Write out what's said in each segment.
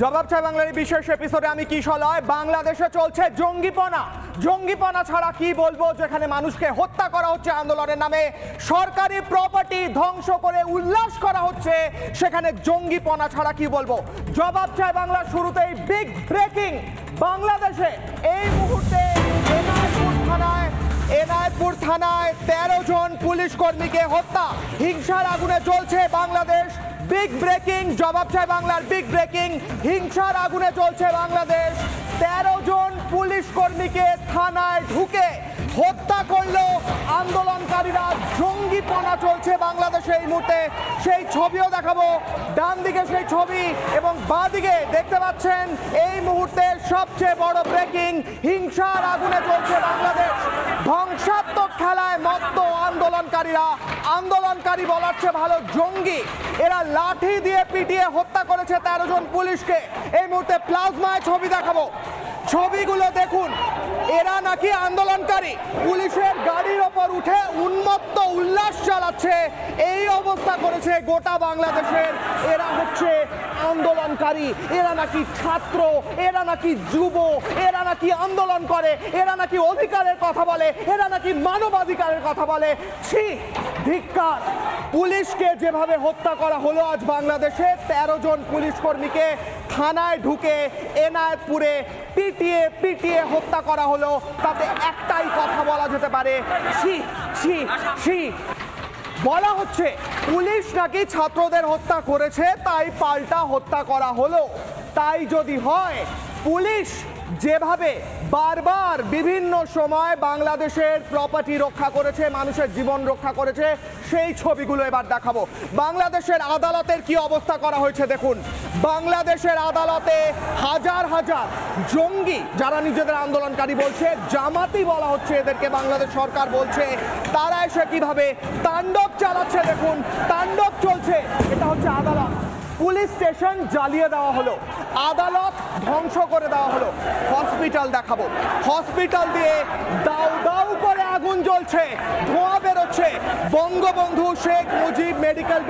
জবাব চাই বাংলার বিশেষ এপিসোডে আমি কিশলয়। বাংলাদেশে চলছে জঙ্গিপনা ছাড়া কি বলবো, যেখানে মানুষকে হত্যা করা হচ্ছে আন্দোলনের নামে, সরকারি প্রপার্টি ধ্বংস করে উল্লাস করা হচ্ছে, সেখানে জঙ্গিপনা ছাড়া কি বলবো। জবাব চাই বাংলার শুরুতেই বিগ ব্রেকিং। বাংলাদেশে এই মুহূর্তে এনায়তপুর থানায় 13 জন পুলিশ কর্মীকে হত্যা, হিংসার আগুনে জ্বলছে বাংলাদেশ। বিগ ব্রেকিং, জবাব চাই বাংলার বিগ ব্রেকিং। হিংসার আগুনে চলছে বাংলাদেশ। 13 জন পুলিশ কর্মীকে থানায় ঢুকে হত্যা করলো আন্দোলনকারীরা। জঙ্গিপনা চলছে বাংলাদেশে এই মুহূর্তে, সেই ছবিও দেখাবো। ডান দিকে সেই ছবি এবং বাঁ দিকে দেখতে পাচ্ছেন এই মুহূর্তে সবচেয়ে বড় ব্রেকিং। হিংসার আগুনে চলছে বাংলাদেশ। ধ্বংসাত্মক খেলায় মত্ত আন্দোলনকারী বলার চেয়ে ভালো জঙ্গি। এরা লাঠি দিয়ে পিটিয়ে হত্যা করেছে 13 জন পুলিশকে। এই মুহূর্তে প্লাজমায় ছবি দেখাবো, ছবিগুলো দেখুন। এরা নাকি আন্দোলনকারী, পুলিশের গাড়ির ওপর উঠে উন্মত্ত উল্লাস চালাচ্ছে। এই অবস্থা করেছে গোটা বাংলাদেশের। এরা হচ্ছে আন্দোলনকারী, এরা নাকি ছাত্র, এরা নাকি যুব, এরা নাকি আন্দোলন করে, এরা নাকি অধিকারের কথা বলে, এরা নাকি মানবাধিকারের কথা বলে। ছি, ধিক্কার। পুলিশকে যেভাবে হত্যা করা হলো আজ বাংলাদেশে, 13 জন পুলিশ কর্মীকে থানায় ঢুকে এনায়েতপুরে পিটিয়ে হত্যা করা হলো, তাতে একটাই কথা বলা যেতে পারে, ছি ছি ছি। বলা হচ্ছে পুলিশ নাকি ছাত্রদের হত্যা করেছে, তাই পাল্টা হত্যা করা হলো। তাই যদি হয়, পুলিশ যেভাবে বারবার বিভিন্ন সময় বাংলাদেশের প্রপার্টি রক্ষা করেছে, মানুষের জীবন রক্ষা করেছে, সেই ছবিগুলো এবার দেখাবো। বাংলাদেশের আদালতের কি অবস্থা করা হয়েছে দেখুন। বাংলাদেশের আদালতে হাজার হাজার জঙ্গি, যারা নিজেদের আন্দোলনকারী বলছে, জামাতি বলা হচ্ছে এদেরকে, বাংলাদেশ সরকার বলছে, তারা এসে কিভাবে তাণ্ডব চালাচ্ছে দেখুন। তাণ্ডব চলছে। এটা হচ্ছে আদালত। পুলিশ স্টেশন জ্বালিয়ে দেওয়া হলো, আদালত ধ্বংস করে দেওয়া হলো। হসপিটাল দেখাবো, হসপিটাল দিয়ে দাউ দাউ করে আগুন জ্বলছে, ধোঁয়া বেরোচ্ছে। বঙ্গবন্ধু শেখ মুজিব মেডিকেল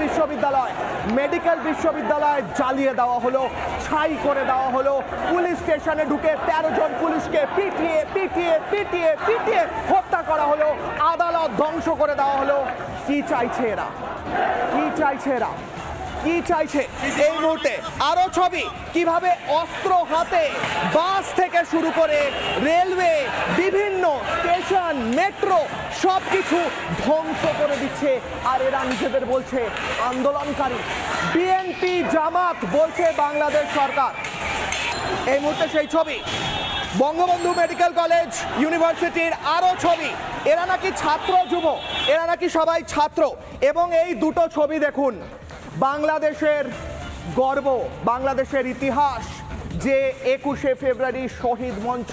বিশ্ববিদ্যালয় জ্বালিয়ে দেওয়া হলো, ছাই করে দেওয়া হলো। পুলিশ স্টেশনে ঢুকে 13 জন পুলিশকে পিটিয়ে হত্যা করা হলো। আদালত ধ্বংস করে দেওয়া হলো। কি চাইছে এরা? কি চাইছে এই মুহূর্তে? আরো ছবি, কিভাবে অস্ত্র হাতে বাস থেকে শুরু করে রেলওয়ে, বিভিন্ন স্টেশন, মেট্রো সবকিছু ধ্বংস করে দিচ্ছে। আর এরা নিজেদের বলছে আন্দোলনকারী। বিএনপি, জামাত বলছে বাংলাদেশ সরকার। এই মুহূর্তে সেই ছবি, বঙ্গবন্ধু মেডিকেল কলেজ ইউনিভার্সিটির আরো ছবি। এরা নাকি ছাত্র, যুব, এরা নাকি সবাই ছাত্র। এবং এই দুটো ছবি দেখুন, বাংলাদেশের গর্ব, বাংলাদেশের ইতিহাস, যে 21শে ফেব্রুয়ারি শহীদ মঞ্চ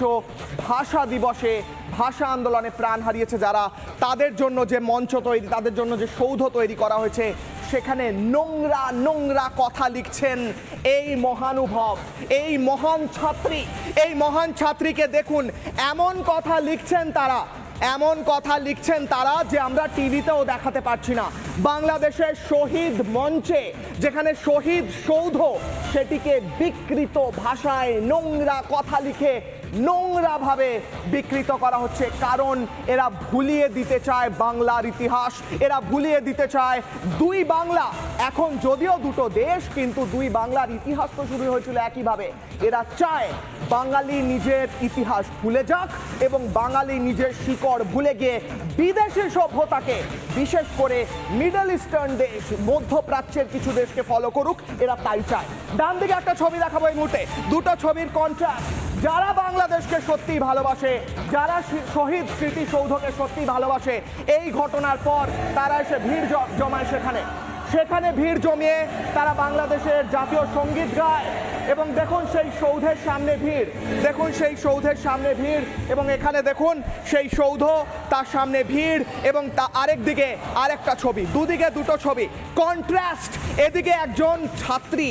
ভাষা দিবসে ভাষা আন্দোলনে প্রাণ হারিয়েছে যারা, তাদের জন্য যে মঞ্চ তৈরি, তাদের জন্য যে সৌধ তৈরি করা হয়েছে, সেখানে নোংরা কথা লিখছেন এই মহানুভব, এই মহান ছাত্রীকে দেখুন। এমন কথা লিখছেন তারা যে আমরা টিভিতেও দেখাতে পারছি না। বাংলাদেশের শহীদ মঞ্চে, যেখানে শহীদ সৌধ, সেটিকে বিকৃত ভাষায় নোংরা কথা লিখে নোংরাভাবে বিকৃত করা হচ্ছে। কারণ এরা ভুলিয়ে দিতে চায় বাংলার ইতিহাস, এরা ভুলিয়ে দিতে চায় দুই বাংলা। এখন যদিও দুটো দেশ, কিন্তু দুই বাংলার ইতিহাস তো শুরু হয়েছিল একইভাবে। এরা চায় বাঙালি নিজের ইতিহাস ভুলে যাক এবং বাঙালি নিজের শিকড় ভুলে গিয়ে বিদেশি সভ্যতাকে, বিশেষ করে মিডল ইস্টার্ন দেশ, মধ্যপ্রাচ্যের কিছু দেশকে ফলো করুক, এরা তাই চায়। ডান দিকে একটা ছবি দেখাবো এই মুহূর্তে, দুটো ছবির কন্ট্রাস্ট। যারা বাংলাদেশকে সত্যি ভালোবাসে, যারা শহীদ স্মৃতিসৌধকে সত্যি ভালোবাসে, এই ঘটনার পর তারা এসে ভিড় জমায় সেখানে ভিড় জমিয়ে তারা বাংলাদেশের জাতীয় সঙ্গীত গায়। এবং দেখুন সেই সৌধের সামনে ভিড়, এবং এখানে দেখুন সেই সৌধ, তার সামনে ভিড়, এবং তা আরেকদিকে আরেকটা ছবি। দুদিকে দুটো ছবি, কন্ট্রাস্ট। এদিকে একজন ছাত্রী,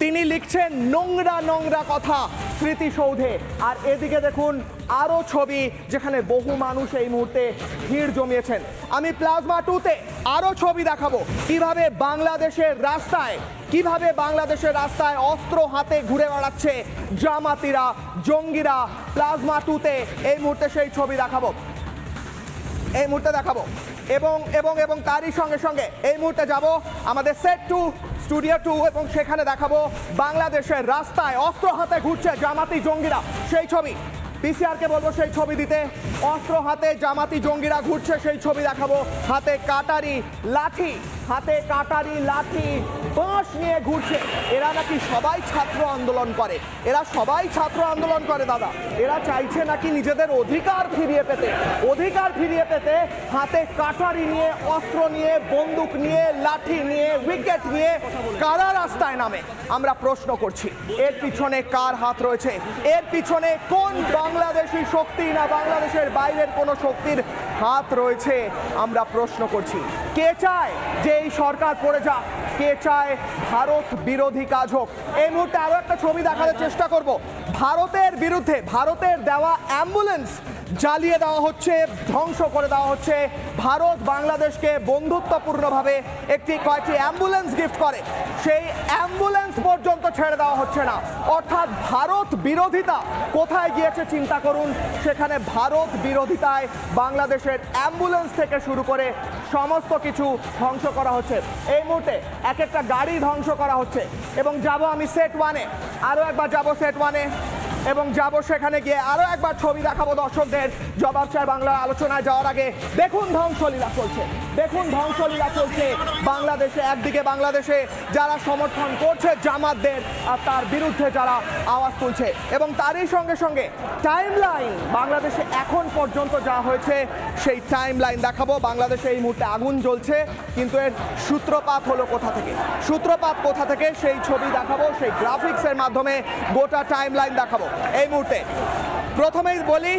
তিনি লিখছেন নোংরা কথা, স্মৃতিসৌধে। আর এদিকে দেখুন আরো ছবি যেখানে বহু মানুষ এই মুহূর্তে ভিড় জমিয়েছেন। আমি প্লাজমা 2-তে আরো ছবি দেখাবো কিভাবে বাংলাদেশের রাস্তায় অস্ত্র হাতে ঘুরে বেড়াচ্ছে জামাতিরা, জঙ্গিরা। প্লাজমা 2-তে এই মুহূর্তে সেই ছবি দেখাবো এবং তারই সঙ্গে সঙ্গে এই মুহূর্তে যাব আমাদের সেট 2 স্টুডিও 2 এবং সেখানে দেখাবো বাংলাদেশের রাস্তায় অস্ত্র হাতে ঘুরছে জামাতি জঙ্গিরা সেই ছবি। পিসিআরকে বলবো সেই ছবি দিতে। অস্ত্র হাতে জামাতি জঙ্গিরা ঘুরছে সেই ছবি দেখাবো। হাতে কাটারি লাঠি বাঁশ নিয়ে ঘুরছে। এরা নাকি সবাই ছাত্র আন্দোলন করে দাদা। এরা চাইছে নাকি নিজেদের অধিকার ফিরিয়ে পেতে হাতে কাটারি নিয়ে, অস্ত্র নিয়ে, বন্দুক নিয়ে, লাঠি নিয়ে, উইকেট নিয়ে কারা রাস্তায় নামে? আমরা প্রশ্ন করছি এর পিছনে কার হাত রয়েছে? এর পিছনে কোন বাংলাদেশি শক্তি না বাংলাদেশের বাইরের কোনো শক্তির হাত রয়েছে? আমরা প্রশ্ন করছি। কে চায় যে এই সরকার পড়ে যাক? কে চায় ভারত বিরোধী কাজ হোক? এই মুহূর্তে আরো একটা ছবি দেখানোর চেষ্টা করব। ভারতের বিরুদ্ধে ভারতের দেওয়া অ্যাম্বুলেন্স জ্বালিয়ে দেওয়া হচ্ছে, ধ্বংস করে দেওয়া হচ্ছে। ভারত বাংলাদেশকে বন্ধুত্বপূর্ণভাবে কয়েকটি অ্যাম্বুলেন্স গিফট করে, সেই অ্যাম্বুলেন্স পর্যন্ত ছেড়ে দেওয়া হচ্ছে না। অর্থাৎ ভারত বিরোধিতা কোথায় গিয়েছে চিন্তা করুন। সেখানে ভারত বিরোধিতায় বাংলাদেশের অ্যাম্বুলেন্স থেকে শুরু করে সমস্ত কিছু ধ্বংস করা হচ্ছে। এই মুহূর্তে এক একটা গাড়ি ধ্বংস করা হচ্ছে। এবং যাব আমি সেট 1-এ, আরও একবার যাব সেট 1-এ এবং যাব সেখানে গিয়ে আরো একবার ছবি দেখাবো দর্শকদের। জবাব চাই বাংলা আলোচনায় যাওয়ার আগে দেখুন ধ্বংসলীলা চলছে বাংলাদেশে। একদিকে বাংলাদেশে যারা সমর্থন করছে জামাতদের আর তার বিরুদ্ধে যারা আওয়াজ তুলছে, এবং তারই সঙ্গে সঙ্গে টাইমলাইন বাংলাদেশে এখন পর্যন্ত যা হয়েছে সেই টাইমলাইন দেখাবো। বাংলাদেশে এই মুহূর্তে আগুন জ্বলছে, কিন্তু এর সূত্রপাত কোথা থেকে সেই ছবি দেখাবো, সেই গ্রাফিক্সের মাধ্যমে গোটা টাইমলাইন দেখাবো। এই মুহূর্তে প্রথমেই বলি,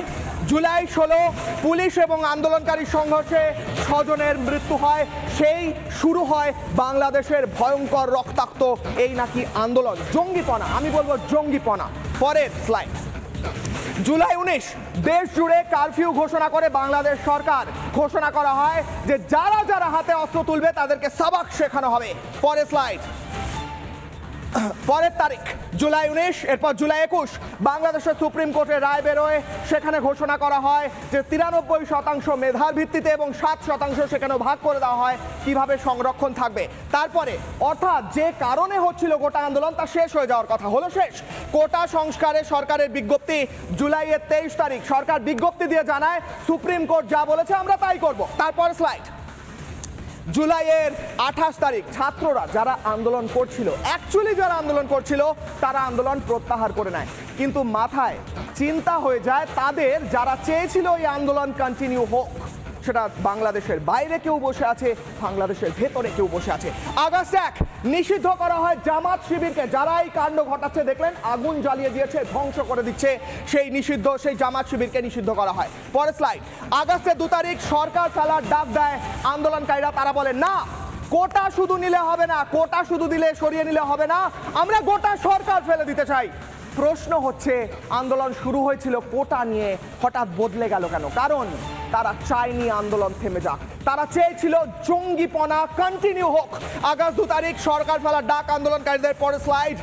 জুলাই 16 পুলিশ এবং আন্দোলনকারী সংঘর্ষে 6 জনের মৃত্যু হয়। সেই শুরু হয় বাংলাদেশের ভয়ঙ্কর রক্তাক্ত এই নাকি আন্দোলন, জঙ্গিপনা, আমি বলবো জঙ্গিপনা। পরের স্লাইড। জুলাই 19 দেশ জুড়ে কারফিউ ঘোষণা করে বাংলাদেশ সরকার। ঘোষণা করা হয় যে যারা হাতে অস্ত্র তুলবে তাদেরকে সাবাক শেখানো হবে। পরের স্লাইড। পরের তারিখ জুলাই 19, এরপর জুলাই 21 বাংলাদেশের সুপ্রিম কোর্টের রায় বেরোয়। সেখানে ঘোষণা করা হয় যে 93% মেধার ভিত্তিতে এবং 7% সেখানে ভাগ করে দেওয়া হয় কিভাবে সংরক্ষণ থাকবে। তারপরে অর্থাৎ যে কারণে হচ্ছিল গোটা আন্দোলন তা শেষ হয়ে যাওয়ার কথা হলো শেষ। কোটা সংস্কারে সরকারের বিজ্ঞপ্তি জুলাইয়ের 23 তারিখ সরকার বিজ্ঞপ্তি দিয়ে জানায় সুপ্রিম কোর্ট যা বলেছে আমরা তাই করব। তারপর স্লাইড। জুলাইয়ের 28 তারিখ ছাত্ররা যারা আন্দোলন করছিল তারা আন্দোলন প্রত্যাহার করে নেয়। কিন্তু মাথায় চিন্তা হয়ে যায় তাদের, যারা চেয়েছিল এই আন্দোলন কন্টিনিউ হোক, সেটা বাংলাদেশের বাইরে কেউ বসে আছে, বাংলাদেশের ভেতরে কেউ বসে আছে। আগস্ট 1 নিষিদ্ধ করা হয় জামাত শিবিরকে। যারা এই কাণ্ড ঘটাচ্ছে দেখলেন, আগুন জ্বালিয়ে দিয়েছে, ধ্বংস করে দিচ্ছে, সেই জামাত শিবিরকে নিষিদ্ধ করা হয়। পরের স্লাইড। আগস্টের 2 তারিখ সরকার ফেলার ডাক দেয় আন্দোলনকারীরা। তারা বলে না, কোটা শুধু নিলে হবে না, কোটা শুধু দিলে সরিয়ে নিলে হবে না, আমরা গোটা সরকার ফেলে দিতে চাই। প্রশ্ন হচ্ছে, আন্দোলন শুরু হয়েছিল কোটা নিয়ে, হঠাৎ বদলে গেল কেন? কারণ তারা চায়নি আন্দোলন থেমে যাক, তারা চেয়েছিল জঙ্গিপনা কন্টিনিউ হোক। আগস্ট 2 তারিখ সরকার ফেলার ডাক আন্দোলনকারীদের। পরে স্লাইড।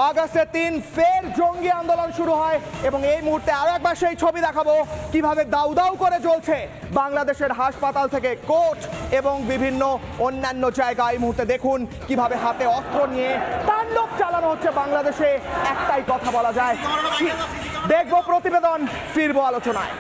আগস্টের 3 ফের জঙ্গি আন্দোলন শুরু হয় এবং এই মুহূর্তে আরো একবার সেই ছবি দেখাবো কিভাবে দাউ দাউ করে জ্বলছে বাংলাদেশের হাসপাতাল থেকে কোর্ট এবং বিভিন্ন অন্যান্য জায়গায়। এই মুহূর্তে দেখুন কিভাবে হাতে অস্ত্র নিয়ে তাণ্ডব চালানো হচ্ছে বাংলাদেশে। একটাই কথা বলা যায়, দেখবো প্রতিবেদন, ফিরবো আলোচনায়।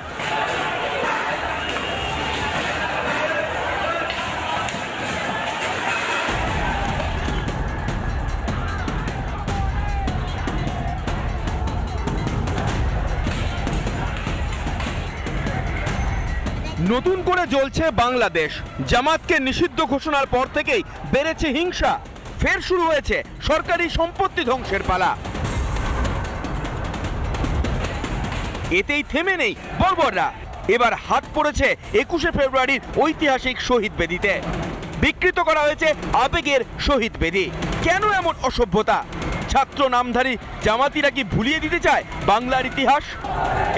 নতুন করে জ্বলছে বাংলাদেশ। জামাতকে নিষিদ্ধ ঘোষণার পর থেকেই বেড়েছে হিংসা। ফের শুরু হয়েছে সরকারি সম্পত্তি ধ্বংসের পালা। এতেই থেমে নেই বর্বররা। এবার হাত পড়েছে 21শে ফেব্রুয়ারির ঐতিহাসিক শহীদ বেদিতে। বিকৃত করা হয়েছে আবেগের শহীদ বেদি। কেন এমন অসভ্যতা? ছাত্র নামধারী জামাতিরা কি ভুলিয়ে দিতে চায় বাংলার ইতিহাস?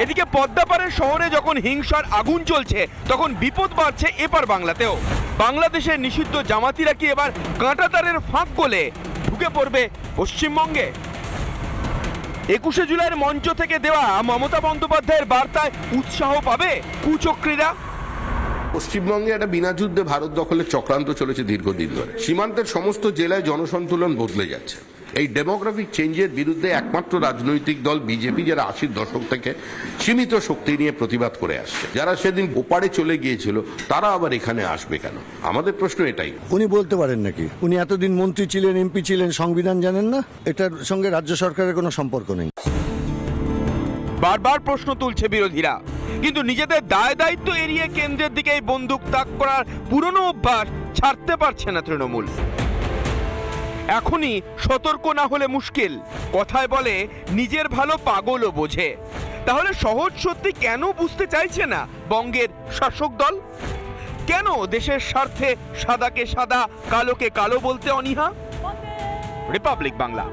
এদিকে পদ্মাপাড়ের শহরে যখন হিংসার আগুন চলছে, তখন বিপদ বাড়ছে এপার বাংলাতেও। বাংলাদেশের নিষিদ্ধ জামাতিরা কি এবার কাঁটাতারের ফাঁক গলে ঢুকে পড়বে পশ্চিমবঙ্গে? 21শে জুলাইয়ের মঞ্চ থেকে দেওয়া মমতা বন্দ্যোপাধ্যায়ের বার্তায় উৎসাহ পাবে কুচক্রীরা? পশ্চিমবঙ্গে একটা বিনা যুদ্ধে ভারত দখলের চক্রান্ত চলেছে দীর্ঘদিন ধরে। সীমান্তের সমস্ত জেলায় জনসন্তুলন বদলে যাচ্ছে। এই ডেমোগ্রাফিক চেঞ্জের বিরুদ্ধে একমাত্র রাজনৈতিক দল বিজেপি, যারা 80-র দশক থেকে সীমিত শক্তি নিয়ে প্রতিবাদ করে আসছে। যারা সেদিন ওপারে চলে গিয়েছিল তারা আবার এখানে আসবে কেন? আমাদের প্রশ্ন এটাই। উনি বলতে পারেন নাকি উনি এতদিন মন্ত্রী ছিলেন, এমপি ছিলেন, সংবিধান জানেন না? এটার সঙ্গে রাজ্য সরকারের কোনো সম্পর্ক নেই। বারবার প্রশ্ন তুলছে বিরোধীরা, কিন্তু নিজেদের দায় দায়িত্ব এড়িয়ে কেন্দ্রের দিকে এই বন্দুক তাক করার পুরনো অভ্যাস ছাড়তে পারছে না তৃণমূল। এখনই সতর্ক না হলে মুশকিল। কথায় বলে নিজের ভালো পাগলও বোঝে। তাহলে সহজ সত্যি কেন বুঝতে চাইছে না বঙ্গের শাসক দল? কেন দেশের স্বার্থে সাদাকে সাদা, কালোকে কালো বলতে অনীহা? রিপাবলিক বাংলা।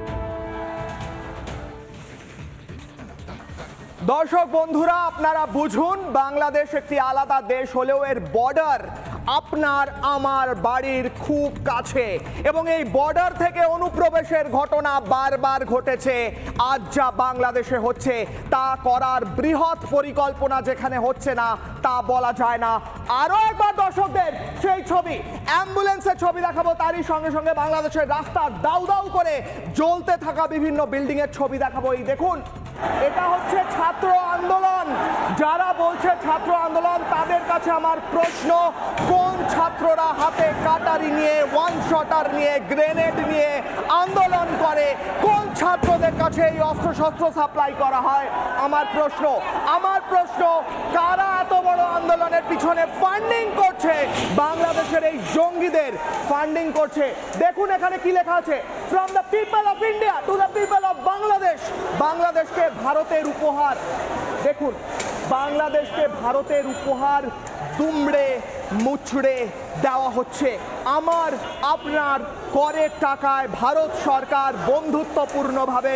দর্শক বন্ধুরা, আপনারা বুঝুন, বাংলাদেশ একটি আলাদা দেশ হলেও এর বর্ডার আপনার আমার বাড়ির খুব কাছে, এবং এই বর্ডার থেকে অনুপ্রবেশের ঘটনা বারবার ঘটেছে। আজ যা বাংলাদেশে হচ্ছে তা করার বৃহৎ পরিকল্পনা যেখানে হচ্ছে না তা বলা যায় না। আরো একবার দর্শকদের সেই ছবি, অ্যাম্বুলেন্সের ছবি দেখাবো, তারই সঙ্গে সঙ্গে বাংলাদেশের রাস্তা দাউ দাউ করে জ্বলতে থাকা বিভিন্ন বিল্ডিং এর ছবি দেখাবো। এই দেখুন, এটা হচ্ছে ছাত্র আন্দোলন। যারা বলছে ছাত্র আন্দোলন, তাদের কাছে আমার প্রশ্ন, কোন ছাত্ররা হাতে কাটারি নিয়ে, ওয়ান শটার নিয়ে, গ্রেনেড নিয়ে আন্দোলন করে? কোন ছাত্রদের কাছে এই অস্ত্রশস্ত্র সাপ্লাই করা হয়? আমার প্রশ্ন, কারা এত বড় আন্দোলনের পিছনে ফান্ডিং করছে? বাংলাদেশের এই জঙ্গিদের ফান্ডিং করছে। দেখুন এখানে কি লেখা আছে, from the people of India to the people of Bangladesh. বাংলাদেশকে ভারতের উপহার। দেখুন, বাংলাদেশকে ভারতের উপহার দুমড়ে মুচড়ে দেওয়া হচ্ছে। আমার আপনার করের টাকায় ভারত সরকার বন্ধুত্বপূর্ণভাবে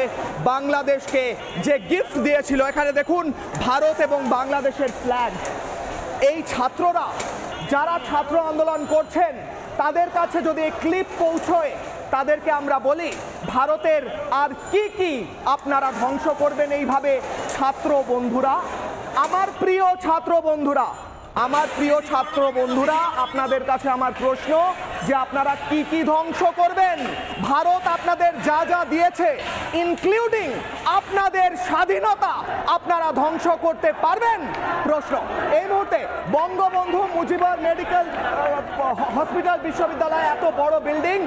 বাংলাদেশকে যে গিফট দিয়েছিল, এখানে দেখুন ভারত এবং বাংলাদেশের ফ্ল্যাগ। এই ছাত্ররা, যারা ছাত্র আন্দোলন করছেন, তাদের কাছে যদি এই ক্লিপ পৌঁছয়, তাদেরকে আমরা বলি ভারতের আর কি কি আপনারা ধ্বংস করবেন এইভাবে? ছাত্র বন্ধুরা, আমার প্রিয় ছাত্র বন্ধুরা, আপনাদের কাছে আমার প্রশ্ন যে আপনারা কি কি ধ্বংস করবেন? ভারত আপনাদের যা যা দিয়েছে, ইনক্লুডিং আপনাদের স্বাধীনতা, আপনারা ধ্বংস করতে পারবেন? প্রশ্ন। এই মুহূর্তে বঙ্গবন্ধু মুজিবুর মেডিকেল হসপিটাল বিশ্ববিদ্যালয়, এত বড় বিল্ডিং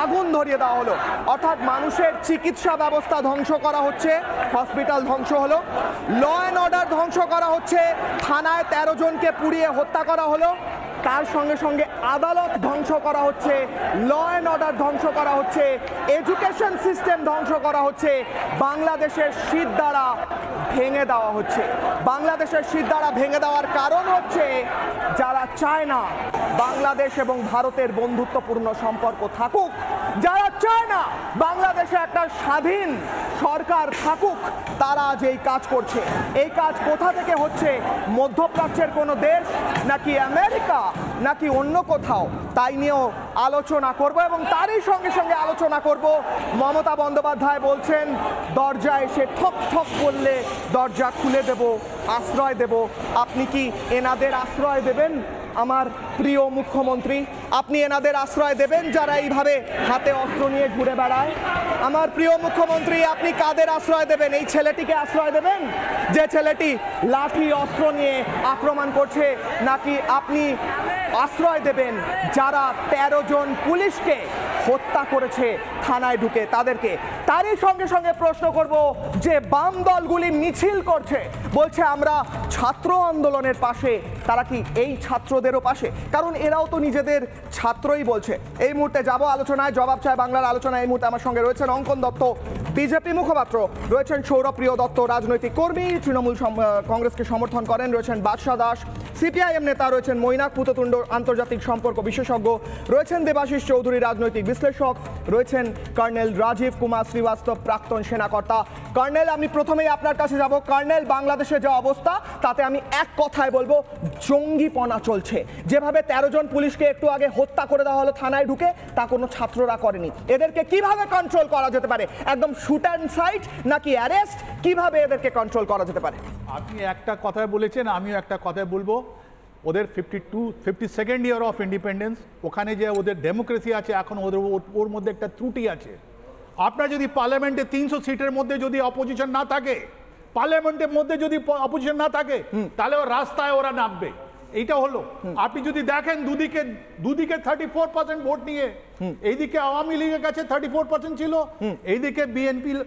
আগুন ধরিয়ে দেওয়া হলো, অর্থাৎ মানুষের চিকিৎসা ব্যবস্থা ধ্বংস করা হচ্ছে, হসপিটাল ধ্বংস হলো, ল অ্যান্ড অর্ডার ধ্বংস করা হচ্ছে, থানায় 13 জনকে পুড়িয়ে হত্যা করা হলো, তার সঙ্গে সঙ্গে আদালত ধ্বংস করা হচ্ছে, ল অ্যান্ড অর্ডার ধ্বংস করা হচ্ছে, এডুকেশন সিস্টেম ধ্বংস করা হচ্ছে, বাংলাদেশের শিরদাঁড়া ভেঙে দেওয়া হচ্ছে। বাংলাদেশের শিরদাঁড়া ভেঙে দেওয়ার কারণ হচ্ছে যারা চায় না বাংলাদেশ এবং ভারতের বন্ধুত্বপূর্ণ সম্পর্ক থাকুক, যারা চায় না বাংলাদেশে একটা স্বাধীন সরকার থাকুক, তারা আজ এই কাজ করছে। এই কাজ কোথা থেকে হচ্ছে? মধ্যপ্রাচ্যের কোনো দেশ, নাকি আমেরিকা, নাকি অন্য কোথাও? তাই নিয়েও আলোচনা করব, এবং তারই সঙ্গে সঙ্গে আলোচনা করব মমতা বন্দ্যোপাধ্যায় বলছেন দরজায় এসে ঠক ঠক করলে দরজা খুলে দেব, আশ্রয় দেব। আপনি কি এনাদের আশ্রয় দেবেন? আমার প্রিয় মুখ্যমন্ত্রী, আপনি এনাদের আশ্রয় দেবেন যারা এইভাবে হাতে অস্ত্র নিয়ে ঘুরে বেড়ায়? আমার প্রিয় মুখ্যমন্ত্রী, আপনি কাদের আশ্রয় দেবেন? এই ছেলেটিকে আশ্রয় দেবেন যে ছেলেটি লাঠি অস্ত্র নিয়ে আক্রমণ করছে? নাকি আপনি আশ্রয় দেবেন যারা 13 জন পুলিশকে হত্যা করেছে থানায় ঢুকে তাদেরকে? তারই সঙ্গে সঙ্গে প্রশ্ন করব যে বাম দলগুলি মিছিল করছে, বলছে আমরা ছাত্র আন্দোলনের পাশে, তারা কি এই ছাত্রদেরও পাশে? কারণ এরাও তো নিজেদের ছাত্রই বলছে। এই মুহূর্তে যাব আলোচনায়, জবাব চায় বাংলার আলোচনায়। এই মুহূর্তে আমার সঙ্গে রয়েছেন অঙ্কন দত্ত, বিজেপি মুখপাত্র রয়েছেন সৌরপ্রিয় দত্ত, রাজনৈতিক কর্মী, তৃণমূল কংগ্রেসকে সমর্থন করেন রয়েছেন বাদশা দাস, সিপিআইএম নেতা রয়েছেন মৈনাক পুততুণ্ড, আন্তর্জাতিক সম্পর্ক বিশেষজ্ঞ রয়েছেন দেবাশিস চৌধুরী, রাজনৈতিক বিশ্লেষক রয়েছেন কর্নেল রাজীব কুমার শ্রীবাস্তব, প্রাক্তন সেনাকর্তা। কর্নেল, আমি প্রথমেই আপনার কাছে যাব। কর্নেল, বাংলাদেশের যে অবস্থা তাতে আমি এক কথায় বলবো জঙ্গিপনা চলছে। যেভাবে 13 জন পুলিশকে একটু আগে হত্যা করে দেওয়া হলো থানায় ঢুকে, তা কোনো ছাত্ররা করেনি। এদেরকে কিভাবে কন্ট্রোল করা যেতে পারে? একদম শুট অ্যান্ড সাইট নাকি অ্যারেস্ট? কিভাবে এদেরকে কন্ট্রোল করা যেতে পারে? আপনি একটা কথাই বলেছেন, আমিও একটা কথাই বলবো। ওদের 52nd ইয়ার অফ ইন্ডিপেন্ডেন্স, ওখানে যে ওদের ডেমোক্রেসি আছে, এখন ওর মধ্যে একটা ত্রুটি আছে। আপনার যদি পার্লামেন্টে 300 সিটের মধ্যে যদি অপোজিশন না থাকে, পার্লামেন্টের মধ্যে যদি অপোজিশন না থাকে, তাহলে রাস্তায় ওরা নামবে। এইটা হলো, আপনি যদি দেখেন দুদিকে 34% ভোট নিয়ে, এইদিকে আওয়ামী লীগের কাছে 34% ছিল, এইদিকে বিএনপির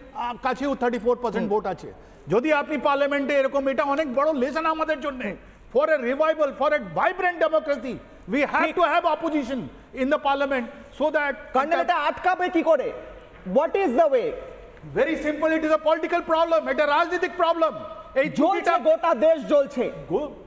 কাছেও 34% ভোট আছে। যদি আপনি পার্লামেন্টে এরকম, এটা অনেক বড় লেসন আমাদের জন্য। For a revival, for a vibrant democracy, we have to have opposition in the parliament, so that colonel, এটা আটকাবে কি করে? What is the way? Very simple, it is a political problem, এটা রাজনৈতিক প্রবলেম। এই জ্বলছে, গোটা দেশ জ্বলছে।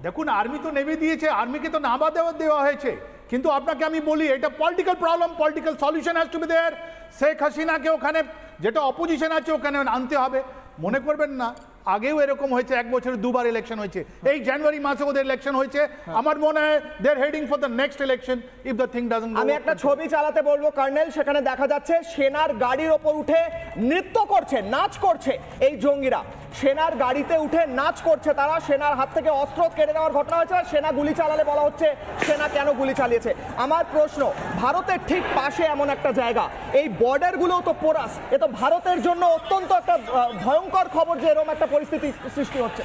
দেখুন, আর্মি তো নেমে দিয়েছে, আর্মিকে তো নামা দেওয়া হয়েছে, কিন্তু আপনাকে আমি বলি এটা political problem, political solution has to be there. Sheikh হাসিনাকে ওখানে, যেটা অপোজিশন আছে ওখানে আনতে হবে। মনে করবেন না, আগেও এরকম হয়েছে, 1 বছরে 2বার ইলেকশন হয়েছে। এই জানুয়ারি মাসে ওদের ইলেকশন হয়েছে। আমার মনে হয় they are heading for the next election if the thing doesn't go. আমি একটা ছবি চালাতে বলবো কর্নেল, সেখানে দেখা যাচ্ছে সেনার গাড়ির ওপর উঠে নৃত্য করছে, নাচ করছে এই জঙ্গিরা। সেনার গাড়িতে উঠে নাচ করছে তারা। সেনার হাত থেকে অস্ত্র কেড়ে নেওয়ার ঘটনা হয়েছে। সেনা গুলি চালালে বলা হচ্ছে সেনা কেন গুলি চালিয়েছে। আমার প্রশ্ন, ভারতের ঠিক পাশে এমন একটা জায়গা, এই বর্ডারগুলোও তো পোরাস, এ তো ভারতের জন্য অত্যন্ত একটা ভয়ঙ্কর খবর যে এরকম একটা পরিস্থিতি সৃষ্টি হচ্ছে।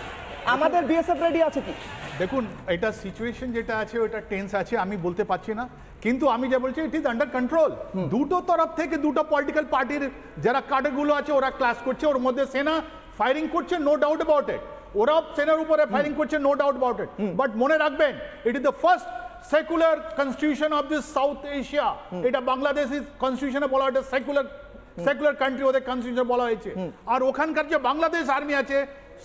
আমাদের বিএসএফ রেডি আছে কি? দেখুন, এটা সিচুয়েশন যেটা আছে ওটা টেন্স আছে, আমি বলতে পারছি না, কিন্তু আমি যা বলছি ইট ইজ আন্ডার কন্ট্রোল। দুটো তরফ থেকে দুটো পলিটিক্যাল পার্টির যারা কার্ডগুলো আছে ওরা ক্লাস করছে, ওর মধ্যে সেনা ফায়ারিং করছে, নো ডাউট অ্যাবাউট ইট। ওরা সেনার উপরে ফায়ারিং করছে, no doubt about it. But মনে রাখবেন, it is the first secular constitution of this South Asia. এটা বাংলাদেশের কনস্টিটিউশনে বলা হয় সেকুলার কান্ট্রি, ওদের কনস্টিটিউশন বলা হয়েছে। আর ওখানকার যে বাংলাদেশ আর্মি আছে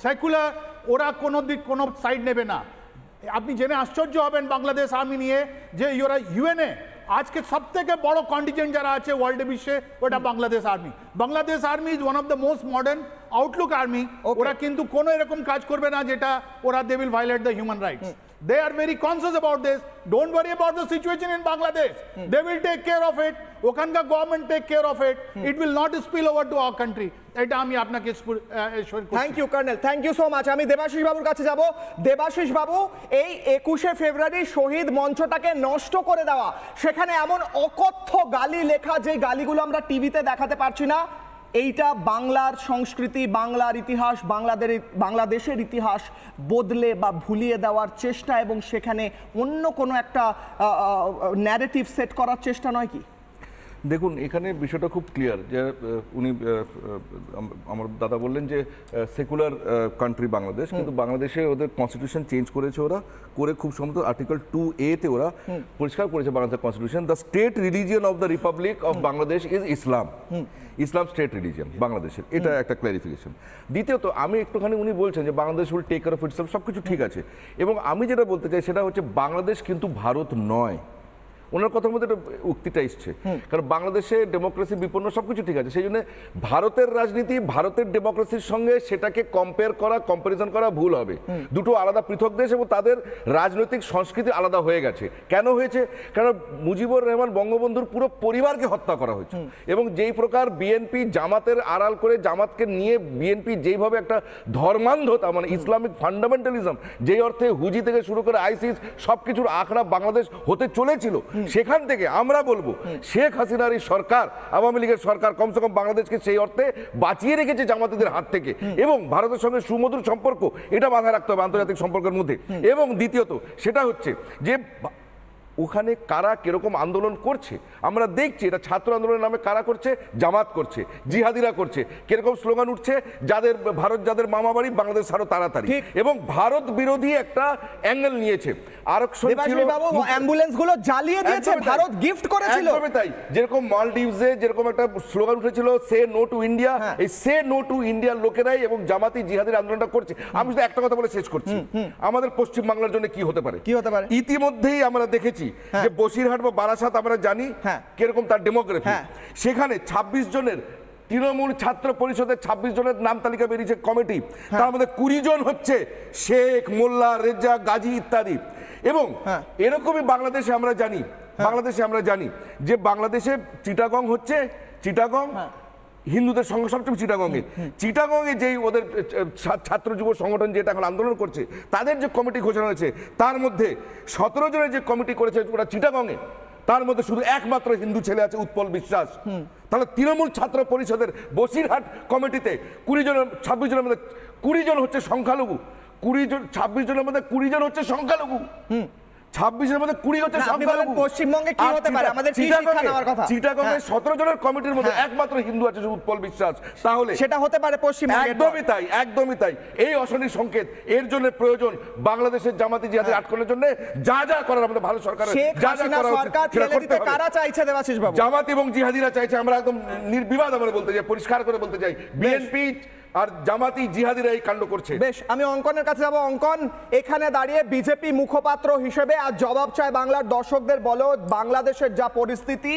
সেকুলার, ওরা কোনো সাইড নেবে না। আপনি জেনে আশ্চর্য হবেন বাংলাদেশ আর্মি নিয়ে, যে ওরা ইউএনএ আজকে সব থেকে বড় কন্টিজেন্ট যারা আছে ওয়ার্ল্ডে, বিশ্বে, ওটা Bangladesh army. Bangladesh army is one of the most modern outlook army. ওরা কিন্তু কোনো এরকম কাজ করবে না যেটা ওরা they will violate the human rights. They are very conscious about this. Don't worry about the situation in Bangladesh. They will take care of it. ওখানকার government take care of it. It will not spill over to our country. এটা আমি আপনাকে thank you colonel, thank you so much. আমি দেবাশিস বাবুর কাছে যাব। দেবাশিস বাবু, এই 21শে ফেব্রুয়ারি শহীদ মঞ্চটাকে নষ্ট করে দেওয়া, সেখানে এমন অকথ্য গালি লেখা, যে গালিগুলো আমরা টিভিতে দেখাতে পারছি না, এইটা বাংলার সংস্কৃতি, বাংলার ইতিহাস, বাংলাদেশের ইতিহাস বদলে বা ভুলিয়ে দেওয়ার চেষ্টা, এবং সেখানে অন্য কোনো একটা ন্যারেটিভ সেট করার চেষ্টা নয় কি? দেখুন, এখানে বিষয়টা খুব ক্লিয়ার যে উনি আমার দাদা বললেন যে সেকুলার কান্ট্রি বাংলাদেশ, কিন্তু বাংলাদেশে ওদের কনস্টিটিউশন চেঞ্জ করেছে ওরা, করে খুব সম্ভবত আর্টিকেল 2A-তে ওরা পরিষ্কার করেছে বাংলাদেশের constitution, the state religion of the Republic of Bangladesh is Islam. Islam state religion বাংলাদেশের, এটা একটা ক্ল্যারিফিকেশন। দ্বিতীয়ত, আমি একটুখানি, উনি বলছেন যে Bangladesh will take care of itself, সব কিছু ঠিক আছে, এবং আমি যেটা বলতে চাই সেটা হচ্ছে বাংলাদেশ কিন্তু ভারত নয়। ওনার কথার মধ্যে একটা উক্তিটা এসছে, কারণ বাংলাদেশে ডেমোক্রেসি বিপন্ন, সবকিছু ঠিক আছে, সেই জন্য ভারতের রাজনীতি ভারতের ডেমোক্রেসির সঙ্গে সেটাকে কম্পারিজন করা ভুল হবে। দুটো আলাদা পৃথক দেশ, এবং তাদের রাজনৈতিক সংস্কৃতি আলাদা হয়ে গেছে। কেন হয়েছে? কারণ মুজিবুর রহমান বঙ্গবন্ধুর পুরো পরিবারকে হত্যা করা হয়েছে, এবং যেই প্রকার বিএনপি জামাতের আড়াল করে, জামাতকে নিয়ে বিএনপি যেইভাবে একটা ধর্মান্ধতা, মানে ইসলামিক ফান্ডামেন্টালিজম, যেই অর্থে হুজি থেকে শুরু করে আইসিস সবকিছুর আখড়া বাংলাদেশ হতে চলেছিল, সেখান থেকে আমরা বলবো শেখ হাসিনার এই সরকার, আওয়ামী লীগের সরকার কমসে কম বাংলাদেশকে সেই অর্থে বাঁচিয়ে রেখেছে জামাতিদের হাত থেকে, এবং ভারতের সঙ্গে সুমধুর সম্পর্ক, এটা মাথায় রাখতে হবে আন্তর্জাতিক সম্পর্কের মধ্যে। এবং দ্বিতীয়ত সেটা হচ্ছে যে ওখানে কারা কিরকম আন্দোলন করছে আমরা দেখছি। এটা ছাত্র আন্দোলনের নামে কারা করছে, জামাত করছে, জিহাদিরা করছে, কিরকম স্লোগান উঠছে, যাদের ভারত যাদের মামা বাড়ি বাংলাদেশ আরো তাড়াতাড়ি, এবং ভারত বিরোধী একটা অ্যাঙ্গেল নিয়েছে। আরক্ষণ ছিল অ্যাম্বুলেন্স গুলো জ্বালিয়ে দিয়েছে, ভারত গিফট করেছিল। একদমই তাই, যেরকম মালদ্বীপসে যেরকম একটা স্লোগান উঠেছিল সে নো টু ইন্ডিয়া, এই সে নো টু ইন্ডিয়ার লোকেরাই এবং জামাতি জিহাদির আন্দোলনটা করছে। আমি শুধু একটা কথা বলে শেষ করছি, আমাদের পশ্চিম বাংলার জন্য কি হতে পারে, ইতিমধ্যেই আমরা দেখেছি যে বসিরহাট বা বারাসাত আমরা জানি কিরকম তার ডেমোগ্রাফি। সেখানে 26 জনের তৃণমূল ছাত্র পরিষদের 26 জনের নাম তালিকা বেরিয়েছে কমিটি, তার মধ্যে 20 জন হচ্ছে শেখ, মোল্লা, রেজা, গাজী ইত্যাদি। এবং এরকমই বাংলাদেশে আমরা জানি যে বাংলাদেশে চিটাগং হচ্ছে, চিটাগং হিন্দুদের সংখ্যা সবচেয়ে চিটাগংয়ে যেই ওদের ছাত্র যুব সংগঠন যেটা এখন আন্দোলন করছে তাদের যে কমিটি ঘোষণা হয়েছে তার মধ্যে 17 জনের যে কমিটি করেছে ওরা চিটাগংয়ে, তার মধ্যে শুধু একমাত্র হিন্দু ছেলে আছে, উৎপল বিশ্বাস। তাহলে তৃণমূল ছাত্র পরিষদের বসিরহাট কমিটিতে 26 জনের মধ্যে 20 জন হচ্ছে সংখ্যালঘু, 26 জনের মধ্যে 20 জন হচ্ছে সংখ্যালঘু, 26 এর মধ্যে 20 হচ্ছে সংখ্যালঘু। পশ্চিমবঙ্গে কি হতে পারে, আমাদের কি শিক্ষা নেওয়ার কথা? চিটাগংয়ে 17 জনের কমিটির মধ্যে একমাত্র হিন্দু আছে, উৎপল বিশ্বাস। তাহলে সেটা হতে পারে পশ্চিমবঙ্গে? একদমই তাই। এই অশনি সংকেত, এর জন্য প্রয়োজন বাংলাদেশের জামাতি জিহাদের আটকানোর জন্য যা যা করার আমাদের ভারত সরকারের যা যা করা উচিত। কারা চাইছে দেবাশিস বাবু? জামাত এবং জিহাদিরা চাইছে, আমরা একদম নির্বিবাদ আমরা বলতে চাই, পরিষ্কার করে বলতে চাই, বিএনপি আর জামাতি জিহাদিরা এই কাণ্ড করছে। বেশ, আমি অঙ্কনের কাছে যাব। অঙ্কন, এখানে দাঁড়িয়ে বিজেপি মুখপাত্র হিসেবে আর জবাব চায় বাংলার দর্শকদের, বলো বাংলাদেশের যা পরিস্থিতি,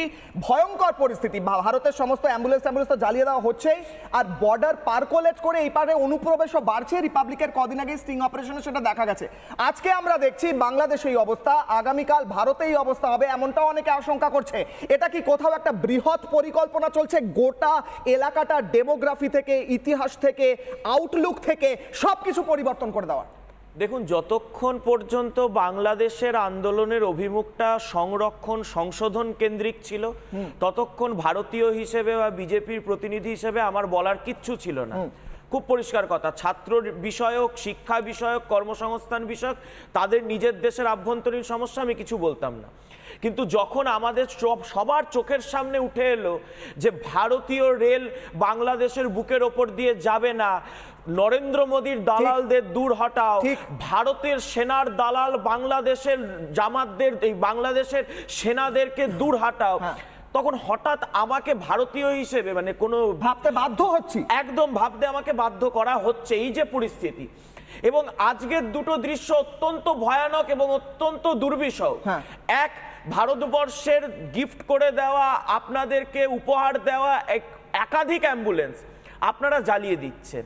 ভয়ঙ্কর পরিস্থিতি, ভারতের সমস্ত অ্যাম্বুলেন্স তো জ্বালিয়ে দেওয়া হচ্ছেই, আর বর্ডার পার্কোলেট করে এই পারে অনুপ্রবেশও বাড়ছে। রিপাবলিকের কদিন আগে স্টিং অপারেশনে সেটা দেখা গেছে। আজকে আমরা দেখছি বাংলাদেশে এই অবস্থা, আগামীকাল ভারতে এই অবস্থা হবে এমনটাও অনেকে আশঙ্কা করছে। এটা কি কোথাও একটা বৃহৎ পরিকল্পনা চলছে গোটা এলাকাটা ডেমোগ্রাফি থেকে, ইতিহাস থেকে, আউটলুক থেকে সবকিছু পরিবর্তন করে দেওয়া? দেখুন, যতক্ষণ পর্যন্ত বাংলাদেশের আন্দোলনের অভিমুখটা সংরক্ষণ সংশোধন কেন্দ্রিক ছিল ততক্ষণ ভারতীয় হিসেবে বা বিজেপির প্রতিনিধি হিসেবে আমার বলার কিচ্ছু ছিল না। খুব পরিষ্কার কথা, ছাত্র বিষয়ক, শিক্ষা বিষয়ক, কর্মসংস্থান বিষয়ক, তাদের নিজের দেশের আভ্যন্তরীণ সমস্যা আমি কিছু বলতাম না। কিন্তু যখন আমাদের সবার চোখের সামনে উঠে এলো যে ভারতীয় রেল বাংলাদেশের বুকের ওপর দিয়ে যাবে না, নরেন্দ্র মোদীর দালালদের দূর হটাও, ভারতের সেনার দালাল বাংলাদেশের জামাতদের, এই বাংলাদেশের সেনাদেরকে দূর হটাও, তখন হঠাৎ আমাকে ভারতীয় হিসেবে মানে কোনো ভাবতে বাধ্য হচ্ছি, একদম ভাবতে আমাকে বাধ্য করা হচ্ছে। এই যে পরিস্থিতি, এবং আজকের দুটো দৃশ্য অত্যন্ত ভয়ানক এবং অত্যন্ত দুর্বিষহ। এক, ভারতবর্ষের গিফট করে দেওয়া, আপনাদেরকে উপহার দেওয়া একাধিক অ্যাম্বুলেন্স আপনারা জ্বালিয়ে দিচ্ছেন।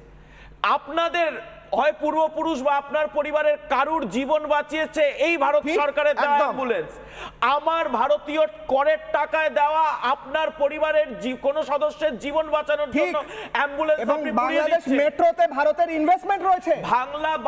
আপনাদের হয় পূর্বপুরুষ বা আপনার পরিবারের কারুর জীবন বাঁচিয়েছে এই ভারত সরকারের দেওয়া অ্যাম্বুলেন্স। আমার ভারতীয় করের টাকায় দেওয়া আপনার পরিবারের কোনো সদস্যের জীবন বাঁচানোর জন্য অ্যাম্বুলেন্স আপনি পুড়িয়ে দিচ্ছেন। মেট্রোতে ভারতের ইনভেস্টমেন্ট রয়েছে।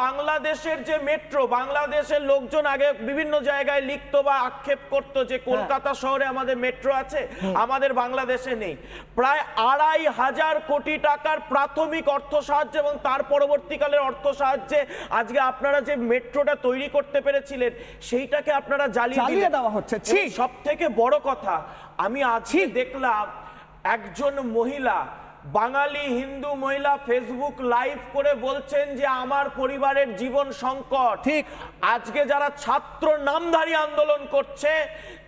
বাংলাদেশের যে মেট্রো, বাংলাদেশের লোকজন আগে বিভিন্ন জায়গায় লিখতো বা আক্ষেপ করতো যে কলকাতা শহরে আমাদের মেট্রো আছে, আমাদের বাংলাদেশে নেই। প্রায় 2,500 কোটি টাকার প্রাথমিক অর্থ সাহায্য এবং তার পরবর্তীকালের অর্থ সাহায্যে আজকে আপনারা যে মেট্রোটা তৈরি করতে পেরেছিলেন সেইটাকে আপনারা জ্বালিয়ে দেওয়া হচ্ছে। সব থেকে বড় কথা, আমি আজকে দেখলাম একজন মহিলা, বাঙালি হিন্দু মহিলা, ফেসবুক লাইভ করে বলছেন যে আমার পরিবারের জীবন সংকট। ঠিক আজকে যারা ছাত্র নামধারী আন্দোলন করছে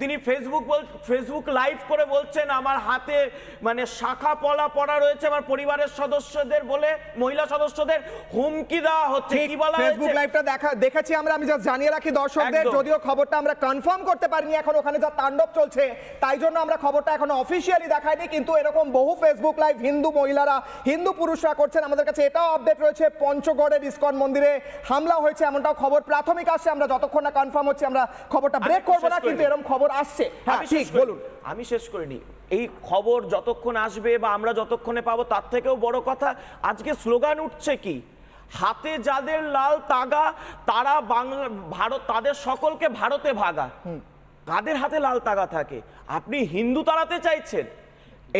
তিনি ফেসবুক লাইভ করে বলছেন আমার হাতে মানে শাখা পলা পড়া রয়েছে, আমার পরিবারের সদস্যদের বলে মহিলা সদস্যদের হুমকি দেওয়া হচ্ছে। কি বলা হয়েছে? ফেসবুক লাইভটা দেখেছি আমরা। আমি জাস্ট জানিয়ে রাখি দর্শকদের, যদিও খবরটা আমরা কনফার্ম করতে পারিনি এখন, ওখানে যা তাণ্ডব চলছে তাই জন্য আমরা খবরটা এখনো অফিসিয়ালি দেখাইনি, কিন্তু এরকম বহু ফেসবুক লাইভ হিন্দু মহিলারা, হিন্দু পুরুষরা করছেন। আমাদের কাছে এটাও আপডেট রয়েছে পঞ্চগড়ের ইসকন মন্দিরে হামলা হয়েছে, এমনটাও খবর প্রাথমিক আসছে। আমরা যতক্ষণ না কনফার্ম হচ্ছে আমরা খবরটা ব্রেক করবো না, কিন্তু এরকম খবর আসছে। ঠিক বলুন। আমি শেষ করিনি। এই খবর যতক্ষণ আসবে বা আমরা যতক্ষণে পাবো তার থেকেও বড় কথা, আজকে স্লোগান উঠছে কি, হাতে যাদের লাল তাগা তারা ভারত, তাদের সকলকে ভারতে ভাগা। কাদের হাতে লাল তাগা থাকে? আপনি হিন্দু তাড়াতে চাইছেন?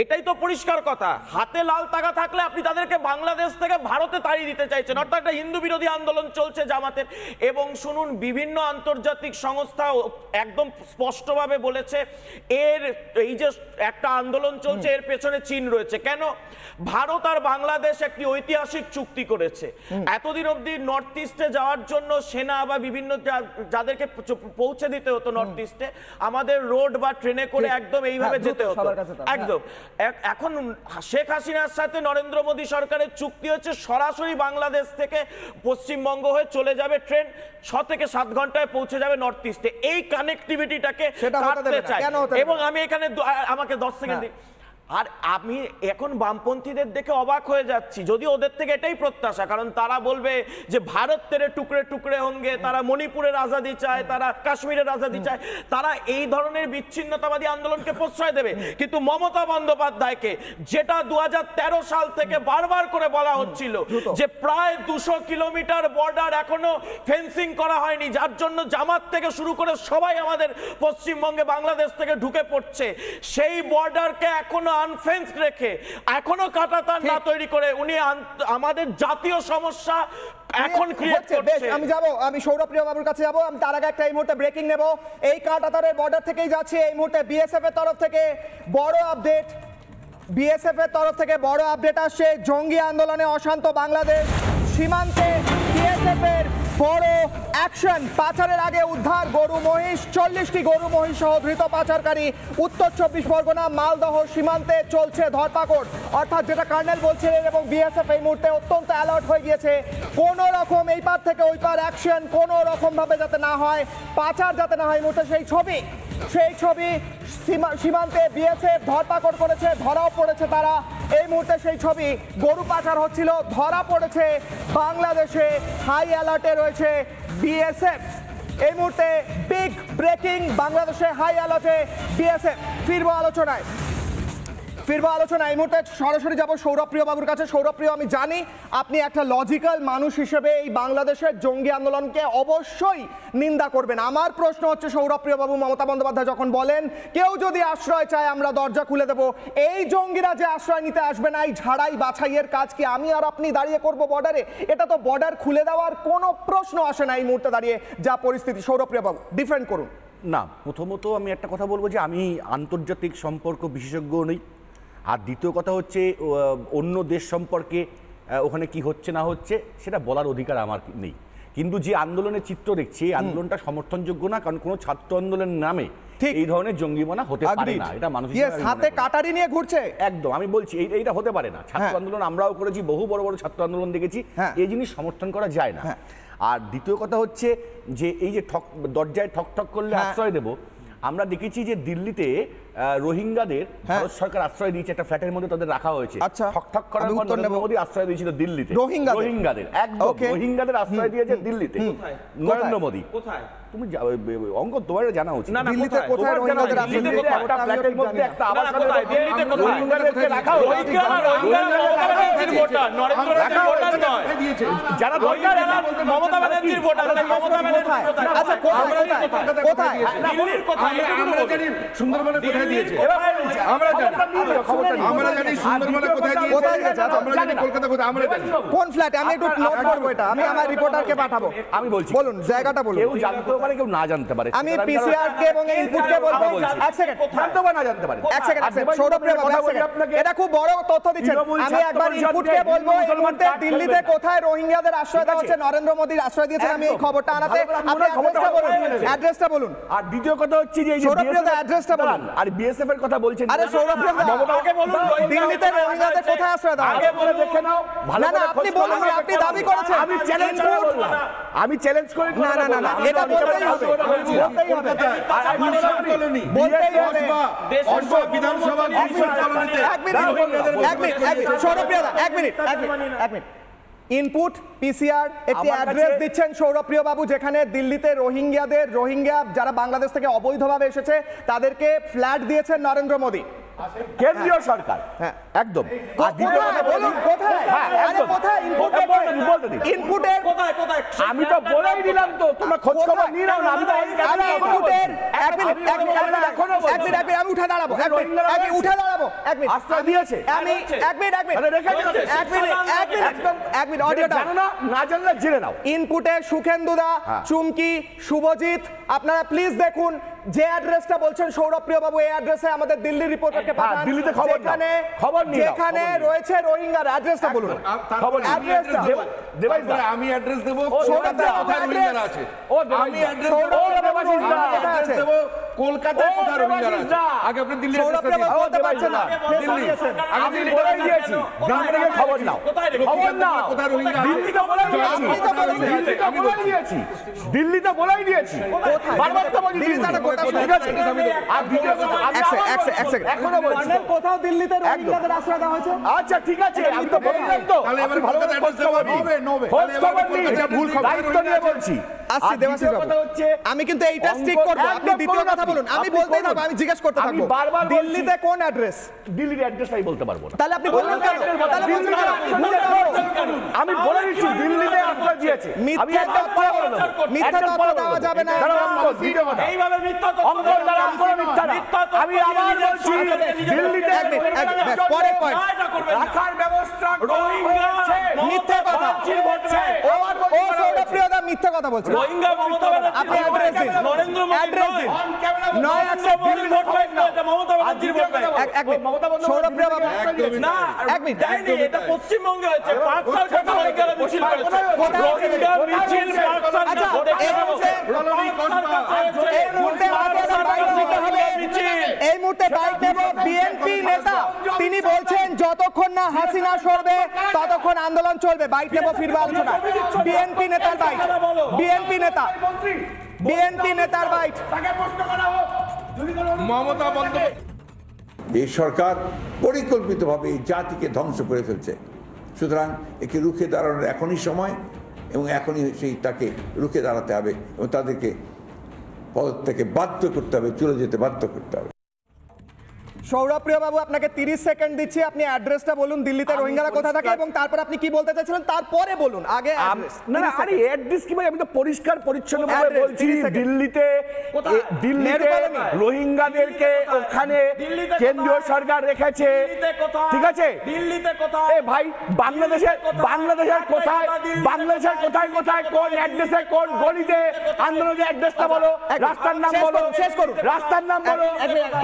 এটাই তো পরিষ্কার কথা। হাতে লাল টাকা থাকলে আপনি তাদেরকে বাংলাদেশ থেকে ভারতে তাড়িয়ে দিতে চাইছেন, অর্থাৎ একটা হিন্দু বিরোধী আন্দোলন চলছে জামাতের। এবং শুনুন, বিভিন্ন আন্তর্জাতিক সংস্থা একদম স্পষ্টভাবে বলেছে এর এই যে একটা আন্দোলন চলছে এর পেছনে চীন রয়েছে। কেন? ভারত আর বাংলাদেশ একটি ঐতিহাসিক চুক্তি করেছে। এতদিন অবধি নর্থ ইস্টে যাওয়ার জন্য সেনা বা বিভিন্ন যাদেরকে পৌঁছে দিতে হতো নর্থ ইস্টে, আমাদের রোড বা ট্রেনে করে একদম এইভাবে যেতে হতো একদম। এখন শেখ হাসিনার সাথে নরেন্দ্র মোদী সরকারের চুক্তি হচ্ছে সরাসরি বাংলাদেশ থেকে পশ্চিমবঙ্গ হয়ে চলে যাবে ট্রেন, 6 থেকে 7 ঘন্টায় পৌঁছে যাবে নর্থ ইস্টে। এই কানেক্টিভিটিটাকে কাটতে চাই। এবং আমি এখানে আমাকে 10 সেকেন্ড দিন। আর আমি এখন বামপন্থীদের দেখে অবাক হয়ে যাচ্ছি, যদি ওদের থেকে এটাই প্রত্যাশা, কারণ তারা বলবে যে ভারত তেরে টুকরে টুকরে হোঙ্গে, তারা মণিপুরের আজাদি চায়, তারা কাশ্মীরের আজাদি চায়, তারা এই ধরনের বিচ্ছিন্নতাবাদী আন্দোলনকে প্রশ্রয় দেবে। কিন্তু মমতা বন্দ্যোপাধ্যায়কে যেটা 2013 সাল থেকে বারবার করে বলা হচ্ছিল যে প্রায় 200 কিলোমিটার বর্ডার এখনো ফেন্সিং করা হয়নি, যার জন্য জামাত থেকে শুরু করে সবাই আমাদের পশ্চিমবঙ্গে বাংলাদেশ থেকে ঢুকে পড়ছে, সেই বর্ডারকে এখনো আনফেন্সড রেখে, এখনো কাঁটাতার না তৈরি করে উনি আমাদের জাতীয় সমস্যা এখন ক্রিয়েট করছে। আমি সৌরপ্রিয় বাবুর কাছে যাব। আমি তার আগে একটা এই মুহূর্তে ব্রেকিং নেব। এই কাঁটাতারের বর্ডার থেকেই যাচ্ছে এই মুহূর্তে বিএসএফ এর তরফ থেকে বড় আপডেট। বিএসএফ এর তরফ থেকে বড় আপডেট আসছে, জঙ্গি আন্দোলনে অশান্ত বাংলাদেশ, সীমান্তে বিএসএফ এর বড় অ্যাকশন। পাচারের আগে উদ্ধার গরু মহিষ, 40টি গরু মহিষ সহ ধৃত পাচারকারী। উত্তর 24 পরগনা মালদহ সীমান্তে চলছে ধরপাকড়, অর্থাৎ যেটা কর্নেল বলছিলেন। এবং বিএসএফ এই মুহূর্তে অত্যন্ত অ্যালার্ট হয়ে গিয়েছে, কোনো রকম এই পার থেকে ওই পার অ্যাকশন কোনো রকম ভাবে যাতে না হয়, পাচার যাতে না হয়। এই মুহূর্তে সেই ছবি সীমান্তে বিএসএফ ধরপাকড় করেছে, ধরাও পড়েছে তারা। এই মুহূর্তে সেই ছবি, গরু পাচার হচ্ছিল, ধরা পড়েছে বাংলাদেশে, হাই অ্যালার্টে রয়েছে বিএসএফ। এই মুহূর্তে বিগ ব্রেকিং, বাংলাদেশে হাই অ্যালার্টে বিএসএফ। ফিরবো আলোচনায়। এই মুহূর্তে সরাসরি যাব সৌরপ্রিয় বাবুর কাছে। সৌরপ্রিয়, আমি জানি আপনি একটা লজিক্যাল মানুষ হিসেবে এই বাংলাদেশের জঙ্গি আন্দোলনকে অবশ্যই নিন্দা করবেন। আমার প্রশ্ন হচ্ছে সৌরপ্রিয় বাবু, মমতা বন্দ্যোপাধ্যায় যখন বলেন কেউ যদি আশ্রয় চায় আমরা দরজা খুলে দেব, এই জঙ্গিরা যে আশ্রয় নিতে আসবে না, এই ঝাড়াই বাছাইয়ের কাজ কি আমি আর আপনি দাঁড়িয়ে করব বর্ডারে? এটা তো বর্ডার খুলে দেওয়ার কোনো প্রশ্ন আসে না এই মুহূর্তে দাঁড়িয়ে যা পরিস্থিতি। সৌরপ্রিয় বাবু, ডিফেন্ড করুন। না, প্রথমত আমি একটা কথা বলবো যে আমি আন্তর্জাতিক সম্পর্ক বিশেষজ্ঞ নই। আর দ্বিতীয় কথা হচ্ছে অন্য দেশ সম্পর্কে ওখানে কি হচ্ছে না হচ্ছে সেটা বলার অধিকার আমার নেই। কিন্তু যে আন্দোলনের চিত্র দেখছি এই আন্দোলনটা সমর্থনযোগ্য না, কারণ কোনো ছাত্র আন্দোলনের নামে এই ধরনের জঙ্গিমনা হতে পারে না। এটা মানুষের হাতে কাটারি নিয়ে ঘুরছে, একদম আমি বলছি এইটা হতে পারে না। ছাত্র আন্দোলন আমরাও করেছি, বহু বড় বড় ছাত্র আন্দোলন দেখেছি, এই জিনিস সমর্থন করা যায় না। আর দ্বিতীয় কথা হচ্ছে যে এই যে দরজায় ঠক ঠক করলে আশ্রয় দেব, আমরা দেখেছি যে দিল্লিতে রোহিঙ্গাদের ভারত সরকার আশ্রয় দিয়েছে, একটা ফ্ল্যাটের মধ্যে তাদের রাখা হয়েছে। ঠকঠক করার পর নরেন্দ্র মোদী আশ্রয় দিয়েছিল দিল্লিতে রোহিঙ্গাদের, একদম রোহিঙ্গাদের আশ্রয় দিয়েছে দিল্লিতে নরেন্দ্র মোদী। কোথায় তুমি অঙ্ক তোমার জানা উচিত। দিল্লিতে কোথায় রোহিঙ্গাদের আশ্রয় দিয়েছে? একটা ফ্ল্যাটের মধ্যে একটা আবাসনের রোহিঙ্গাদেরকে রাখা হয়েছে। যারা দরকার মমতা ব্যানার্জির ভোটার, মমতা ব্যানার্জি আচ্ছা কোথায় দিল্লির কোথায় সুন্দরবনে কোথায় দিয়েছে আমরা জানি, সুন্দরবনে কোথায় দিয়েছে আমরা জানি, কলকাতা কোথায় আমরা জানি। কোন ফ্ল্যাটে? আমি একটু নোট করব, এটা আমি আমার রিপোর্টারকে পাঠাবো। আমি বলছি, বলুন জায়গাটা বলুন। কেউ জানতেও পারে, কেউ না জানতে পারে। আমি পিসিআর কে এবং ইনপুট কে বলবো। এক সেকেন্ড, জানতে পারে না জানতে পারে। এক সেকেন্ড সৌরপ্রিয় বাবু, এটা খুব বড় তথ্য দিচ্ছেন। আমি একবার ইনপুট কে বলবো এই মুহূর্তে দিল্লিতে কোথায় রোহিঙ্গাদের আশ্রয় দেওয়া হচ্ছে, নরেন্দ্র মোদীর আশ্রয় দিয়েছেন। আমি এই খবরটা আনাতে আপনি অ্যাড্রেসটা বলুন। আর দ্বিতীয় কথা হচ্ছে যে সৌরপ্রিয় অ্যাড্রেসটা বলুন। আর বিএসএফ এর কথা বলছেন। আরে সৌরপ্রিয় আগে বলুন দিল্লিতে রোহিঙ্গাদের কোথায় আশ্রয় দেওয়া? আগে বলে দেখে নাও। না না, আপনি বলুন, আপনি দাবি করেছেন। আমি চ্যালেঞ্জ করে বললাম, আমি চ্যালেঞ্জ করে না না না, এটা বলতেই হবে, বলতেই হবে, বলতেই হবে। বিধানসভা এক মিনিট ইনপুট পিসিআর একটি অ্যাড্রেস দিচ্ছেন সৌরপ্রিয় বাবু, যেখানে দিল্লিতে রোহিঙ্গা যারা বাংলাদেশ থেকে অবৈধভাবে এসেছে তাদেরকে ফ্ল্যাট দিয়েছেন নরেন্দ্র মোদী। কেন্দ্রীয় সরকার একদম। আর দ্বিতীয় কথা বলুন ইনপুটের আমি তো বলেই দিলাম তো, তোমরা খোঁজ খবর নিয়ে নাও না। আমি তো ইনপুটের আমি উঠে দাঁড়াবো, উঠে দাঁড়াবো, আশ্রয় দিয়েছে। না জানলে জেনে নাও। ইনপুটে সুখেন্দুদা, চুমকি, শুভজিৎ, আপনারা প্লিজ দেখুন যে অ্যাড্রেসটা বলছেন সৌরভপ্রিয় বাবু, এই অ্যাড্রেসে আমাদের দিল্লি রিপোর্টারকে পাঠান। দিল্লিতে খবর যেখানে রয়েছে রোহিঙ্গার অ্যাড্রেসটা বলুন। অ্যাড্রেসটা আমি অ্যাড্রেস দেবো, কলকাতায় কোথায় রোহিঙ্গারা আছে। আগে আপনি দিল্লি বলতে পারছেন না। আমি বলে দিয়েছি, খবর নাও, খবর নাও। দিল্লিতে বলে দিয়েছি, দিল্লিতে বলেই দিয়েছি। বারবার তো বলছি এখনো বলছি কোথাও দিল্লিতে রোহিঙ্গাদের আশ্রয় দেওয়া হয়েছে। আচ্ছা ঠিক আছে, আমি তো বললাম তো। আমি কিন্তু এইটা স্টিক করব, আপনি দ্বিতীয় কথা বলুন। আমি বলতেই থাকবো, আমি জিজ্ঞেস করতে থাকবো দিল্লিতে কোন অ্যাড্রেস। দিল্লির অ্যাড্রেসটাই বলতে পারবো না। তাহলে আপনি বললেন কেন? আমি বলে দিচ্ছি দিল্লিতে আশ্রয় দিয়েছে। মিথ্যা তথ্য দেওয়া যাবে না। এইভাবে মিথ্যা তথ্য আমি আবার বলছি দিল্লিতে পরে পয়েন্ট রাখার ব্যবস্থা মিথ্যা কথা। ও সৌরভপ্রিয়দা মিথ্যা কথা বলছে। রোহিঙ্গা মমতা আপনি অ্যাড্রেস দিন, নরেন্দ্র মোদি অ্যাড্রেস দিন। নয় অ্যাকসেপ্ট দিল্লি ভোট পাই না, এটা মমতা ব্যানার্জির ভোট পাই। এক মিনিট সৌরভপ্রিয় বাবু, না এক মিনিট দেয়নি, এটা পশ্চিমবঙ্গে হয়েছে। পাঁচশাল কথা রোহিঙ্গারা মিছিল করেছে। রোহিঙ্গা মিছিল পাঁচশাল ভোটে এই মুহূর্তে বাইক নেব বিএনপি নেতা, তিনি বলছেন যতক্ষণ না হাসিনা সরবে ততক্ষণ আন্দোলন চলবে। বাইক নেব, ফিরবো আলোচনা। বিএনপি নেতার বাইক, বিএনপি নেতার বাইক। মমতা বন্দ্যোপাধ্যায় এই সরকার পরিকল্পিতভাবে এই জাতিকে ধ্বংস করে ফেলছে। সুতরাং একে রুখে দাঁড়ানোর এখনই সময়, এবং এখনই তাকে রুখে দাঁড়াতে হবে এবং তাদেরকে পদত্যাগে বাধ্য করতে হবে, চলে যেতে বাধ্য করতে হবে। সৌরভপ্রিয় বাবু, আপনাকে 30 সেকেন্ড দিচ্ছি, আপনি অ্যাড্রেসটা বলুন দিল্লিতে রোহিঙ্গারা কোথা থাকে, এবং তারপর আপনি কি বলতে চাইছিলেন তারপরে বলুন। আগে না না, আরে অ্যাড্রেস কি ভাই, আমি তো পরিষ্কার পরিচ্ছন্ন ভাবে বলছি দিল্লিতে রোহিঙ্গাদেরকে ওখানে কেন্দ্রীয় সরকার রেখেছে। ঠিক আছে, দিল্লিতে কোথায়? এ ভাই বাংলাদেশের কোথায়, বাংলাদেশের কোথায় কোথায় কোন অ্যাড্রেসে কোন গলিতে আন্দোলনের অ্যাড্রেসটা বলো, রাস্তার নাম বলো, শেষ করুন, রাস্তার নাম বলো।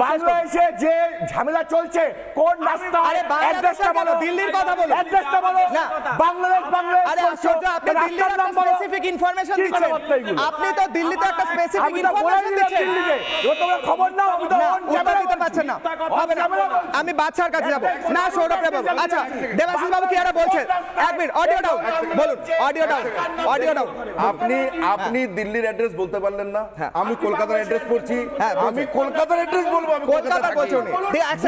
বাংলাদেশে যে ঝামেলা চলছে কোন রাস্তা, অ্যাড্রেসটা বলো। দিল্লির কথা বলো, অ্যাড্রেসটা বলো। না বাংলাদেশ আরে আশ্চর্য, আপনি দিল্লির একটা স্পেসিফিক ইনফরমেশন দিচ্ছেন। আপনি তো দিল্লিতে একটা স্পেসিফিক ইনফরমেশন দিচ্ছেন। তোমরা খবর নাও, আমি তো উত্তর দিতে পারছেন না। হবে না, আমি বাদশার কাছে যাব না। সৌরভপ্রিয় বাবু, আচ্ছা দেবাশিস বাবু কি আরে বলছেন? এক মিনিট, অডিও ডাউন বলুন, অডিও ডাউন। আপনি দিল্লির অ্যাড্রেস বলতে পারলেন না, আমি কলকাতার অ্যাড্রেস বলছি। আমি কলকাতার অ্যাড্রেস বলবো, আমি কলকাতা বলছি।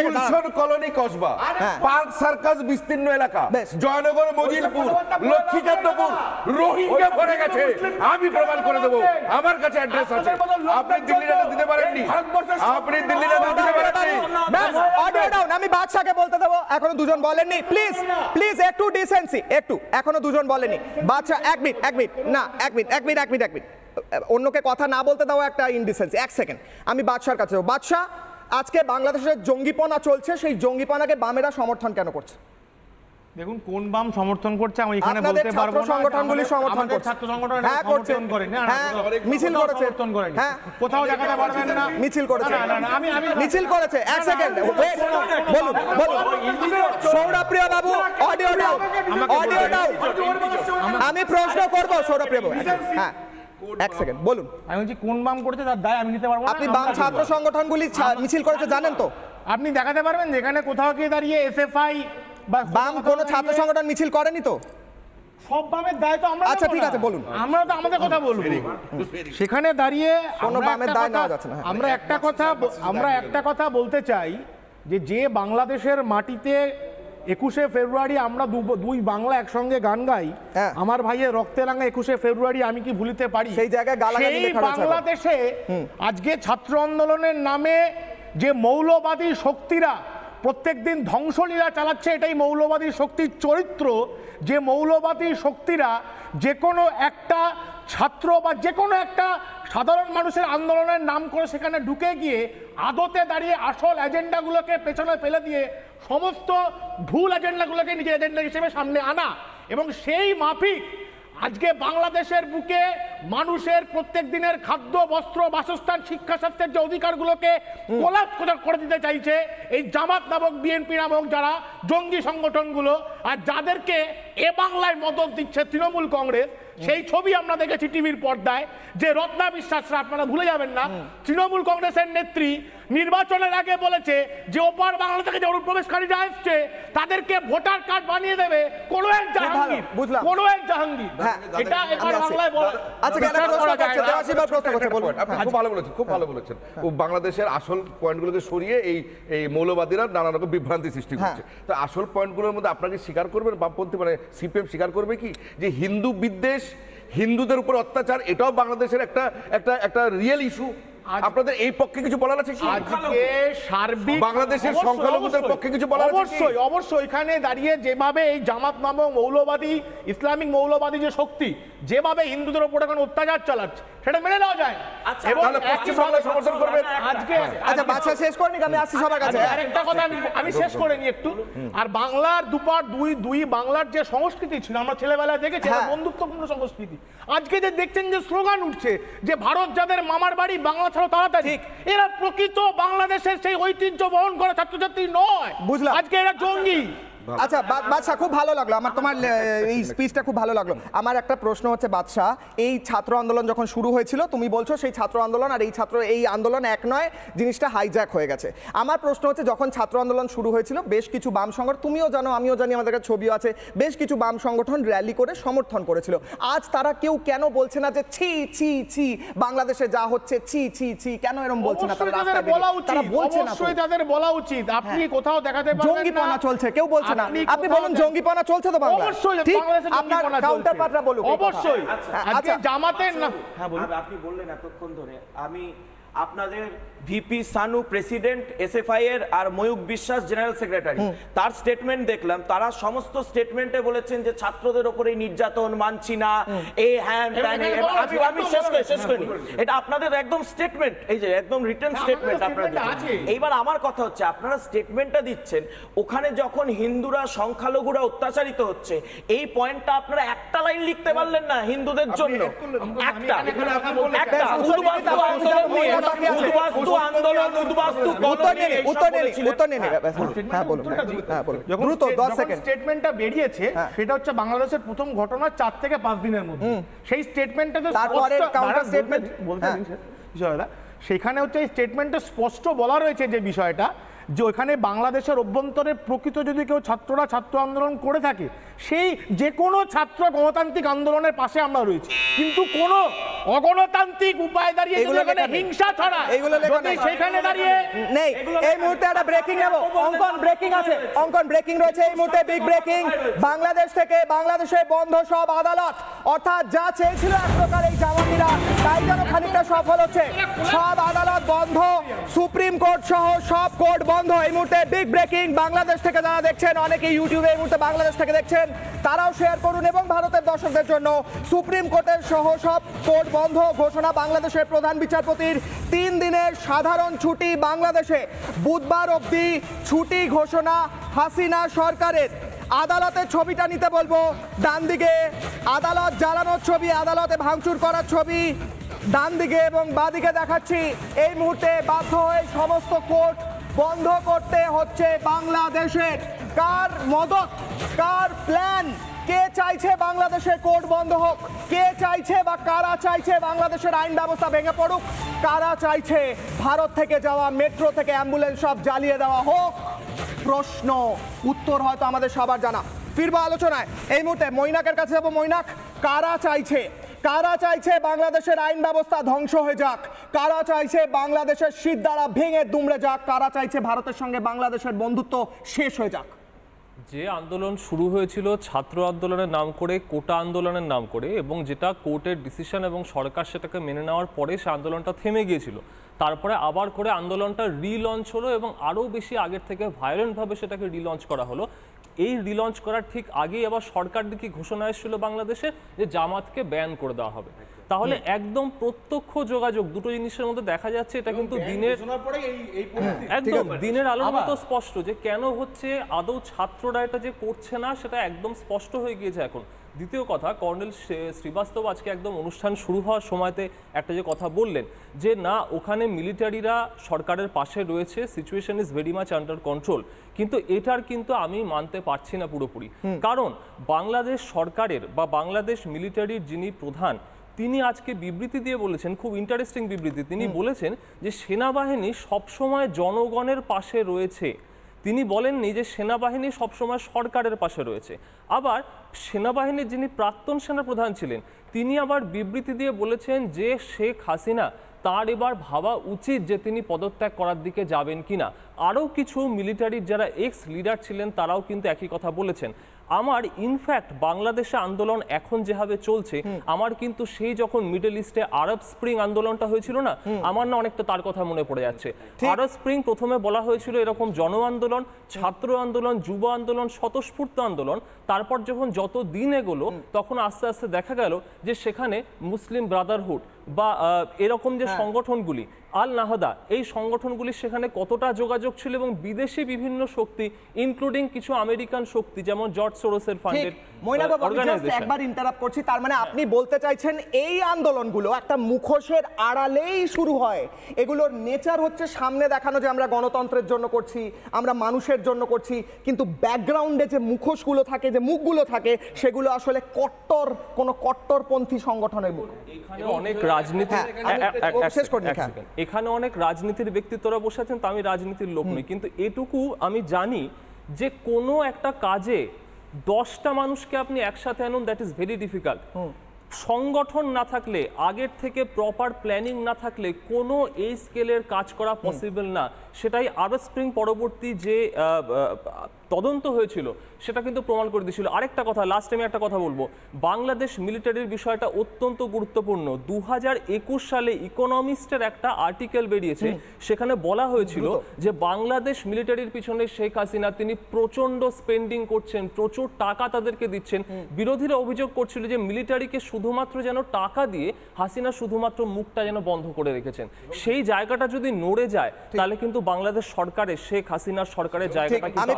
Gulshan colony Kasba, park circus বিস্তীর্ণ এলাকা, জয়নগর, মজিলপুর, লক্ষ্মীকান্তপুর রোহিঙ্গা ভরে গেছে। আমি প্রমাণ করে দেবো, আমার কাছে অ্যাড্রেস আছে। আপনি দিল্লির অ্যাড্রেস দিতে পারেননি, আপনি দিল্লির অ্যাড্রেস দিতে পারেননি। Audio down. আমি বাদশাকে বলতে দেবো, এখনো দুজন বলেননি। প্লিজ প্লিজ একটু ডিসেন্সি, একটু, এখনো দুজন বলেনি। বাদশা এক মিনিট না, এক মিনিট অন্যকে কথা না বলতে দাও, একটা ইনডিসেন্সি। এক সেকেন্ড, আমি বাদশার কাছে যাবো। বাদশা, আজকে বাংলাদেশের জঙ্গিপনা চলছে, সেই জঙ্গিপনাকে বামেরা সমর্থন কেন করছে? দেখুন, কোন বাম সমর্থন করছে আমি এখানে বলতে পারবো না। সংগঠনগুলি সমর্থন করছে, ছাত্র সংগঠন সমর্থন করে না, মিছিল করেছে, সমর্থন করে না, কোথাও দেখাতে পারবেন না। মিছিল করেছে, আমি মিছিল করেছে। এক সেকেন্ড বলুন, সৌরভপ্রিয় বাবু, অডিও ডাউন। আমি প্রশ্ন করব সৌরভপ্রিয় বাবু, হ্যাঁ এক সেকেন্ড বলুন। আমি বলছি কোন বাম করেছে তার দায় আমি নিতে পারবো না। আপনি বাম ছাত্র সংগঠনগুলি মিছিল করেছে জানেন তো? আপনি দেখাতে পারবেন যেখানে কোথাও গিয়ে দাঁড়িয়ে এসএফআই বা বাম কোন ছাত্র সংগঠন মিছিল করেনি তো? সব বামের দায় তো আমরা। আচ্ছা ঠিক আছে বলুন, আমরা তো আমাদের কথা বলবো। সেখানে দাঁড়িয়ে কোন বামের দায় নেওয়া যাচ্ছে না। আমরা একটা কথা বলতে চাই যে বাংলাদেশের মাটিতে 21শে ফেব্রুয়ারি আমরা দুই বাংলা একসঙ্গে গান গাই, আমার ভাইয়ের রক্তে রাঙা 21শে ফেব্রুয়ারি আমি কি ভুলিতে পারি। সেই জায়গায় গালাগালি লেখা রয়েছে। বাংলাদেশে আজকে ছাত্র আন্দোলনের নামে যে মৌলবাদী শক্তিরা প্রত্যেকদিন ধ্বংসলীলা চালাচ্ছে, এটাই মৌলবাদী শক্তির চরিত্র। যে মৌলবাদী শক্তিরা যে কোনো একটা ছাত্র বা যে কোনো একটা সাধারণ মানুষের আন্দোলনের নাম করে সেখানে ঢুকে গিয়ে আদতে দাঁড়িয়ে আসল এজেন্ডাগুলোকে পেছনে ফেলে দিয়ে সমস্ত ভুল এজেন্ডাগুলোকে নিজের এজেন্ডা হিসেবে সামনে আনা, এবং সেই মাফিক আজকে বাংলাদেশের বুকে মানুষের প্রত্যেক দিনের খাদ্য, বস্ত্র, বাসস্থান, শিক্ষা, স্বাস্থ্যের যে অধিকারগুলোকে কোলাপস করে দিতে চাইছে এই জামাত নামক, বিএনপি নামক যারা জঙ্গি সংগঠনগুলো, আর যাদেরকে এ বাংলায় মদত দিচ্ছে তৃণমূল কংগ্রেস। সেই ছবি আমরা দেখেছি টিভির পর্দায়, যে রত্না বিশ্বাসরা, আপনারা ভুলে যাবেন না, তৃণমূল কংগ্রেসের নেত্রী নির্বাচনের আগে বলেছে যে ওপার বাংলা থেকে যে অনুপ্রবেশকারীরা আসছে তাদেরকে ভোটার কার্ড বানিয়ে দেবে কোনো এক জাহাঙ্গীর, কোনো এক জাহাঙ্গীর। এটা এপার বাংলায় বলে। আচ্ছা, খুব ভালো বলেছেন, খুব ভালো বলেছেন। বাংলাদেশের আসল পয়েন্টগুলোকে সরিয়ে এই মৌলবাদীরা নানা রকম বিভ্রান্তি সৃষ্টি করছে। তো আসল পয়েন্টগুলোর মধ্যে আপনাকে স্বীকার করবেন বামপন্থী, মানে সিপিএম স্বীকার করবে কি যে হিন্দু বিদ্বেষ, হিন্দুদের উপর অত্যাচার, এটাও বাংলাদেশের একটা রিয়েল ইস্যু? আপনাদের এই পক্ষে কিছু বলার আছে কি? আজকে সার্বিক বাংলাদেশের সংখ্যালঘুদের পক্ষে কিছু বলার আছে? অবশ্যই, অবশ্যই। এখানে দাঁড়িয়ে যেভাবে এই জামাত নামক মৌলবাদী, ইসলামিক মৌলবাদী যে শক্তি যেভাবে হিন্দুদের উপর এখন অত্যাচার চালাচ্ছে সেটা মেনে নেওয়া যায়। এবং সমর্থন করবেন আজকে। আচ্ছা, বাচ্চা শেষ করে নিক, আমি আসছি সবার কাছে। আরেকটা কথা আমি শেষ করে নি একটু। আর বাংলার দুই বাংলার যে সংস্কৃতি ছিল আমরা ছেলেবেলায় দেখেছি, বন্ধুত্বপূর্ণ সংস্কৃতি। আজকে যে দেখছেন যে স্লোগান উঠছে যে ভারত যাদের মামার বাড়ি, বাংলা ছাড়ো তাড়াতাড়ি, এরা প্রকৃত বাংলাদেশের সেই ঐতিহ্য বহন করা ছাত্রছাত্রী নয়, বুঝলাম। আজকে এরা জঙ্গি। আচ্ছা বাদশা, খুব ভালো লাগলো আমার তোমার এই স্পিচটা, খুব ভালো লাগলো। আমার একটা প্রশ্ন হচ্ছে বাদশা, এই ছাত্র আন্দোলন যখন শুরু হয়েছিল তুমি বলছো সেই ছাত্র আন্দোলন আর এই আন্দোলন এক নয়, জিনিসটা হাইজ্যাক হয়ে গেছে। আমার প্রশ্ন হচ্ছে যখন ছাত্র আন্দোলন শুরু হয়েছিল বেশ কিছু বাম সংগঠন, তুমিও জানো আমিও জানি, আমাদের কাছে ছবিও আছে, বেশ কিছু বাম সংগঠন র্যালি করে সমর্থন করেছিল। আজ তারা কেউ কেন বলছে না যে ছি ছি ছি বাংলাদেশে যা হচ্ছে ছি ছি ছি, কেন এরকম বলছে না? তারা বলা উচিত, অবশ্যই তাদের বলা উচিত। আপনি কোথাও দেখাতে পারবেন না জঙ্গিপনা চলছে, কেউ বলছে না। আপনি বলুন জঙ্গিপনা চলছে তো বাংলায়? অবশ্যই, ঠিক, আপনার কাউন্টারপার্টরা বলুন। অবশ্যই। আজকে জামাতের না, হ্যাঁ বলুন। আপনি বললেন এতক্ষণ ধরে, আমি আপনাদের ভিপি সানু প্রেসিডেন্ট এসএফআই এর আর ময়ূক বিশ্বাস জেনারেল সেক্রেটারি, তার স্টেটমেন্ট দেখলাম। তারা সমস্ত স্টেটমেন্টে বলেছেন যে ছাত্রদের উপরে নির্যাতন মানছি না, এই হ্যান ত্যান। আমি শেষ করি, এটা আপনাদের একদম স্টেটমেন্ট, এই যে একদম রিটেন স্টেটমেন্ট আপনাদের। এইবার আমার কথা হচ্ছে, আপনারা স্টেটমেন্টটা দিচ্ছেন, ওখানে যখন হিন্দুরা, সংখ্যালঘুরা অত্যাচারিত হচ্ছে, এই পয়েন্টটা আপনারা একটা লাইন লিখতে পারলেন না হিন্দুদের জন্য? একটা স্টেটমেন্টটা বেরিয়েছে সেটা হচ্ছে বাংলাদেশের প্রথম ঘটনা 4 থেকে 5 দিনের মধ্যে। সেই স্টেটমেন্টটাতে সেখানে হচ্ছে এই স্টেটমেন্টে স্পষ্ট বলা রয়েছে যে বিষয়টা, যে ওইখানে বাংলাদেশের অভ্যন্তরে প্রকৃত যদি কেউ ছাত্ররা ছাত্র আন্দোলন করে থাকে, সেই যে কোনো ছাত্র গণতান্ত্রিক আন্দোলনের পাশে আমরা রয়েছি, কিন্তু কোনো অগণতান্ত্রিক উপায় দাঁড়িয়ে হিংসা ছড়া সেখানে দাঁড়িয়ে নেই। এই মুহূর্তে একটা ব্রেকিং নেব, অঙ্কন ব্রেকিং আছে, অঙ্কন ব্রেকিং রয়েছে এই মুহূর্তে, বিগ ব্রেকিং। বাংলাদেশ থেকে বাংলাদেশে বন্ধ সব আদালত, অর্থাৎ যা চেয়েছিল এক প্রকার এই জামাতিরা তাই যেন খানিকটা সফল হচ্ছে। সব আদালত বন্ধ, সুপ্রিম কোর্ট সহ সব কোর্ট বন্ধ। এই মুহূর্তে বিগ ব্রেকিং। বাংলাদেশ থেকে যারা দেখছেন, অনেকে ইউটিউবে এই মুহূর্তে বাংলাদেশ থেকে দেখছেন, তারাও শেয়ার করুন। এবং ভারতের দর্শকদের জন্য সুপ্রিম কোর্টের সহ সব কোর্ট বন্ধ ঘোষণা। বাংলাদেশের প্রধান বিচারপতির 3 দিনের সাধারণ ছুটি বাংলাদেশে, বুধবার অবধি ছুটি ঘোষণা হাসিনা সরকারের। আদালতের ছবিটা নিতে বলবো, ডান দিকে আদালত জ্বালানোর ছবি, আদালতে ভাঙচুর করার ছবি ডান দিকে, এবং বাঁদিকে দেখাচ্ছি এই মুহূর্তে বাধ্য হয়ে সমস্ত কোর্ট বন্ধ করতে হচ্ছে বাংলাদেশের। কার মদত, কার প্ল্যান, কে চাইছে বাংলাদেশের কোর্ট বন্ধ হোক, কে চাইছে বা কারা চাইছে বাংলাদেশের আইন ব্যবস্থা ভেঙে পড়ুক, কারা চাইছে ভারত থেকে যাওয়া মেট্রো থেকে অ্যাম্বুলেন্স সব জ্বালিয়ে দেওয়া হোক? প্রশ্ন, উত্তর হয়তো আমাদের সবার জানা। ফিরবো আলোচনায়। এই মুহূর্তে মৈনাকের কাছে যাবো। মৈনাক, কারা চাইছে, কারা চাইছে বাংলাদেশের আইন ব্যবস্থা ধ্বংস হয়ে যাক? কারা চাইছে বাংলাদেশের সিদ্ধারা ভেঙে দুমড়ে যাক? কারা চাইছে ভারতের সঙ্গে বাংলাদেশের বন্ধুত্ব শেষ হয়ে যাক? যে আন্দোলন শুরু হয়েছিল ছাত্র আন্দোলনের নাম করে, কোটা আন্দোলনের নাম করে, এবং যেটা কোর্টের ডিসিশন এবং সরকার সেটাকে মেনে নেওয়ার পরে সে আন্দোলনটা থেমে গিয়েছিল, তারপরে আবার করে আন্দোলনটা রিলঞ্চ হলো এবং আরও বেশি আগের থেকে ভায়োলেন্টভাবে সেটাকে রিলঞ্চ করা হলো। এই রিলঞ্চ করার ঠিক আগেই আবার সরকার দিকে ঘোষণা এসেছিল বাংলাদেশে যে জামাতকে ব্যান করে দেওয়া হবে। তাহলে একদম প্রত্যক্ষ যোগাযোগ দুটো জিনিসের মধ্যে দেখা যাচ্ছে। এটা কিন্তু একদম দিনের আলোর মতো স্পষ্ট যে কেন হচ্ছে, আদৌ ছাত্ররা এটা যে করছে না সেটা একদম স্পষ্ট হয়ে গিয়েছে এখন। দ্বিতীয় কথা, কর্নেল শ্রীবাস্তব আজকে একদম অনুষ্ঠান শুরু হওয়ার সময়তে একটা যে কথা বললেন যে না, ওখানে মিলিটারিরা সরকারের পাশে রয়েছে, situation is very much under control, কিন্তু এটার কিন্তু আমি মানতে পারছি না পুরোপুরি। কারণ বাংলাদেশ সরকারের বা বাংলাদেশ মিলিটারির যিনি প্রধান, তিনি আজকে বিবৃতি দিয়ে বলেছেন, খুব ইন্টারেস্টিং বিবৃতি, তিনি বলেছেন যে সেনাবাহিনী সবসময় জনগণের পাশে রয়েছে। তিনি বলেননি যে সেনাবাহিনী সবসময় সরকারের পাশে রয়েছে। আবার সেনাবাহিনীর যিনি প্রাক্তন সেনাপ্রধান ছিলেন, তিনি আবার বিবৃতি দিয়ে বলেছেন যে শেখ হাসিনা তার এবার ভাবা উচিত যে তিনি পদত্যাগ করার দিকে যাবেন কিনা। আরও কিছু মিলিটারির যারা এক্স লিডার ছিলেন তারাও কিন্তু একই কথা বলেছেন। আমার ইনফ্যাক্ট বাংলাদেশে আন্দোলন এখন যেভাবে চলছে, আমার কিন্তু সেই যখন মিডল ইস্টে আরব স্প্রিং আন্দোলনটা হয়েছিল না, আমার না অনেকটা তার কথা মনে পড়ে যাচ্ছে। আরব স্প্রিং প্রথমে বলা হয়েছিল এরকম জন আন্দোলন, ছাত্র আন্দোলন, যুব আন্দোলন, স্বতঃস্ফূর্ত আন্দোলন। তারপর যখন যত দিন এগোলো তখন আস্তে আস্তে দেখা গেল যে সেখানে মুসলিম ব্রাদারহুড বা এরকম যে সংগঠনগুলি, আল নাহদা, এই সংগঠনগুলি সেখানে কতটা যোগাযোগ ছিল এবং বিদেশি বিভিন্ন শক্তি ইনক্লুডিং কিছু আমেরিকান শক্তি যেমন জর্জ সোরোসের ফান্ডেড অর্গানাইজেশন। একবার ইন্টারাপ্ট করছি, তার মানে আপনি বলতে চাইছেন এই আন্দোলনগুলো একটা মুখোশের আড়ালেই শুরু হয়, এগুলোর নেচার হচ্ছে সামনে দেখানো যে আমরা গণতন্ত্রের জন্য করছি, আমরা মানুষের জন্য করছি, কিন্তু ব্যাকগ্রাউন্ডে যে মুখোশগুলো থাকে, যে মুখগুলো থাকে, সেগুলো আসলে কট্টরপন্থী সংগঠনের মুখ। এখানে অনেক রাজনীতি, এখানে অনেক রাজনীতির ব্যক্তিত্বরা বসে আছেন, তা আমি রাজনীতির লোক নই, কিন্তু এটুকু আমি জানি যে কোনো একটা কাজে 10টা মানুষকে আপনি একসাথে আনুন, দ্যাট ইজ ভেরি ডিফিকাল্ট। সংগঠন না থাকলে, আগের থেকে প্রপার প্ল্যানিং না থাকলে কোনো এই স্কেলের কাজ করা পসিবল না। সেটাই আরব স্প্রিং পরবর্তী যে তদন্ত হয়েছিল সেটা কিন্তু প্রমাণ করে দিয়েছিল। আরেকটা কথা, লাস্ট টাইমে একটা কথা বলবো, বাংলাদেশ মিলিটারির বিষয়টা অত্যন্ত গুরুত্বপূর্ণ। 2021 সালে ইকোনমিস্টের একটা আর্টিকেল বেরিয়েছে, সেখানে বলা হয়েছিল যে বাংলাদেশ মিলিটারির পিছনে শেখ হাসিনা তিনি প্রচন্ড স্পেন্ডিং করছেন, প্রচুর টাকা তাদেরকে দিচ্ছেন। বিরোধীরা অভিযোগ করছিল যে মিলিটারিকে শুধুমাত্র যেন টাকা দিয়ে হাসিনা শুধুমাত্র মুখটা যেন বন্ধ করে রেখেছেন। সেই জায়গাটা যদি নড়ে যায় তাহলে কিন্তু বাংলাদেশ সরকারের, শেখ হাসিনার সরকারের জায়গাটা কিন্তু আমি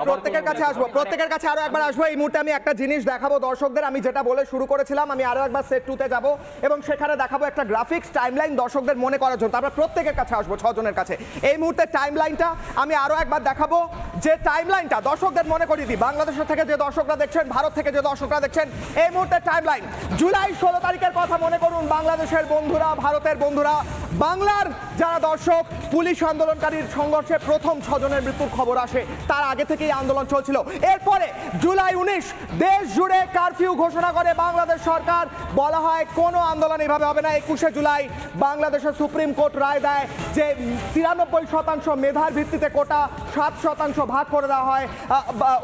প্রত্যেকের কাছে আরো একবার আসবো। এই মুহূর্তে আমি একটা জিনিস দেখাবো দর্শকদের, আমি যেটা বলে শুরু করেছিলাম, আমি আরো একবার সেট 2 তে যাব এবং সেখানে দেখাবো একটা গ্রাফিক্স টাইমলাইন দর্শকদের মনে করার জন্য। আমরা প্রত্যেকের কাছে আসবো, 6 জনের কাছে। এই মুহূর্তে টাইমলাইনটা আমি আরো একবার দেখাবো, যে টাইমলাইনটা দর্শকদের মনে করিয়ে দিই, বাংলাদেশ থেকে যে দর্শকরা দেখছেন, ভারত থেকে যে দর্শকরা দেখছেন, এই মুহূর্তে টাইমলাইন জুলাই 16 তারিখের কথা মনে করুন। বাংলাদেশের বন্ধুরা, ভারতের বন্ধুরা, বাংলার যারা দর্শক, পুলিশ আন্দোলনকারীর সংঘর্ষে প্রথম 6 জনের মৃত্যুর খবর আসে, তার আগে থেকেই আন্দোলন চলছিল। এরপরে জুলাই 19 দেশ জুড়ে কারফিউ ঘোষণা করে বাংলাদেশ সরকার, বলা হয় কোনো আন্দোলন এভাবে হবে না। 21শে জুলাই বাংলাদেশের সুপ্রিম কোর্ট রায় দেয় যে 93% মেধার ভিত্তিতে কোটা, 7% ভাগ করে দেওয়া হয়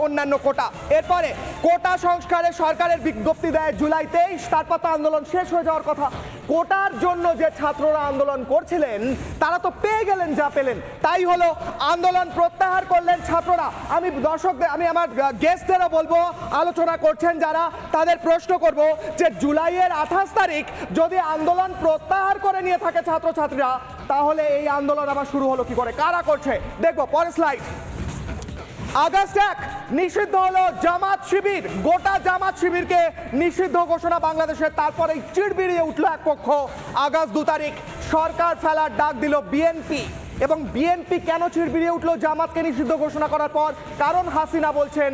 অন্যান্য কোটা। এরপরে কোটা সংস্কারে সরকারের বিজ্ঞপ্তি দেয় জুলাই 23, তারপর তো আন্দোলন শেষ হয়ে যাওয়ার কথা। কোটার জন্য যে ছাত্ররা আন্দোলন করছিলেন তারা তো পেয়ে গেলেন যা পেলেন, তাই হলো আন্দোলন প্রত্যাহার করলেন ছাত্ররা। আমি দর্শকদের, আমি আমার গেস্টদেরও বলবো, আলোচনা করছেন যারা, তাদের প্রশ্ন করব যে জুলাইয়ের 28 তারিখ যদি আন্দোলন প্রত্যাহার করে নিয়ে থাকে ছাত্রছাত্রীরা, তাহলে এই আন্দোলন আবার শুরু হলো কি করে, কারা করছে দেখবো। পরের স্লাইড। আগস্ট 1 নিষিদ্ধ হলো জামাত শিবির, গোটা জামাত শিবিরকে নিষিদ্ধ ঘোষণা বাংলাদেশের। তারপরে চিড়বিড়িয়ে উঠলো এক পক্ষ। আগস্ট 2 তারিখ সরকার ফেলার ডাক দিল বিএনপি, এবং বিএনপি কেন চিড়বিড়িয়ে উঠলো জামাতকে নিষিদ্ধ ঘোষণা করার পর? কারণ হাসিনা বলছেন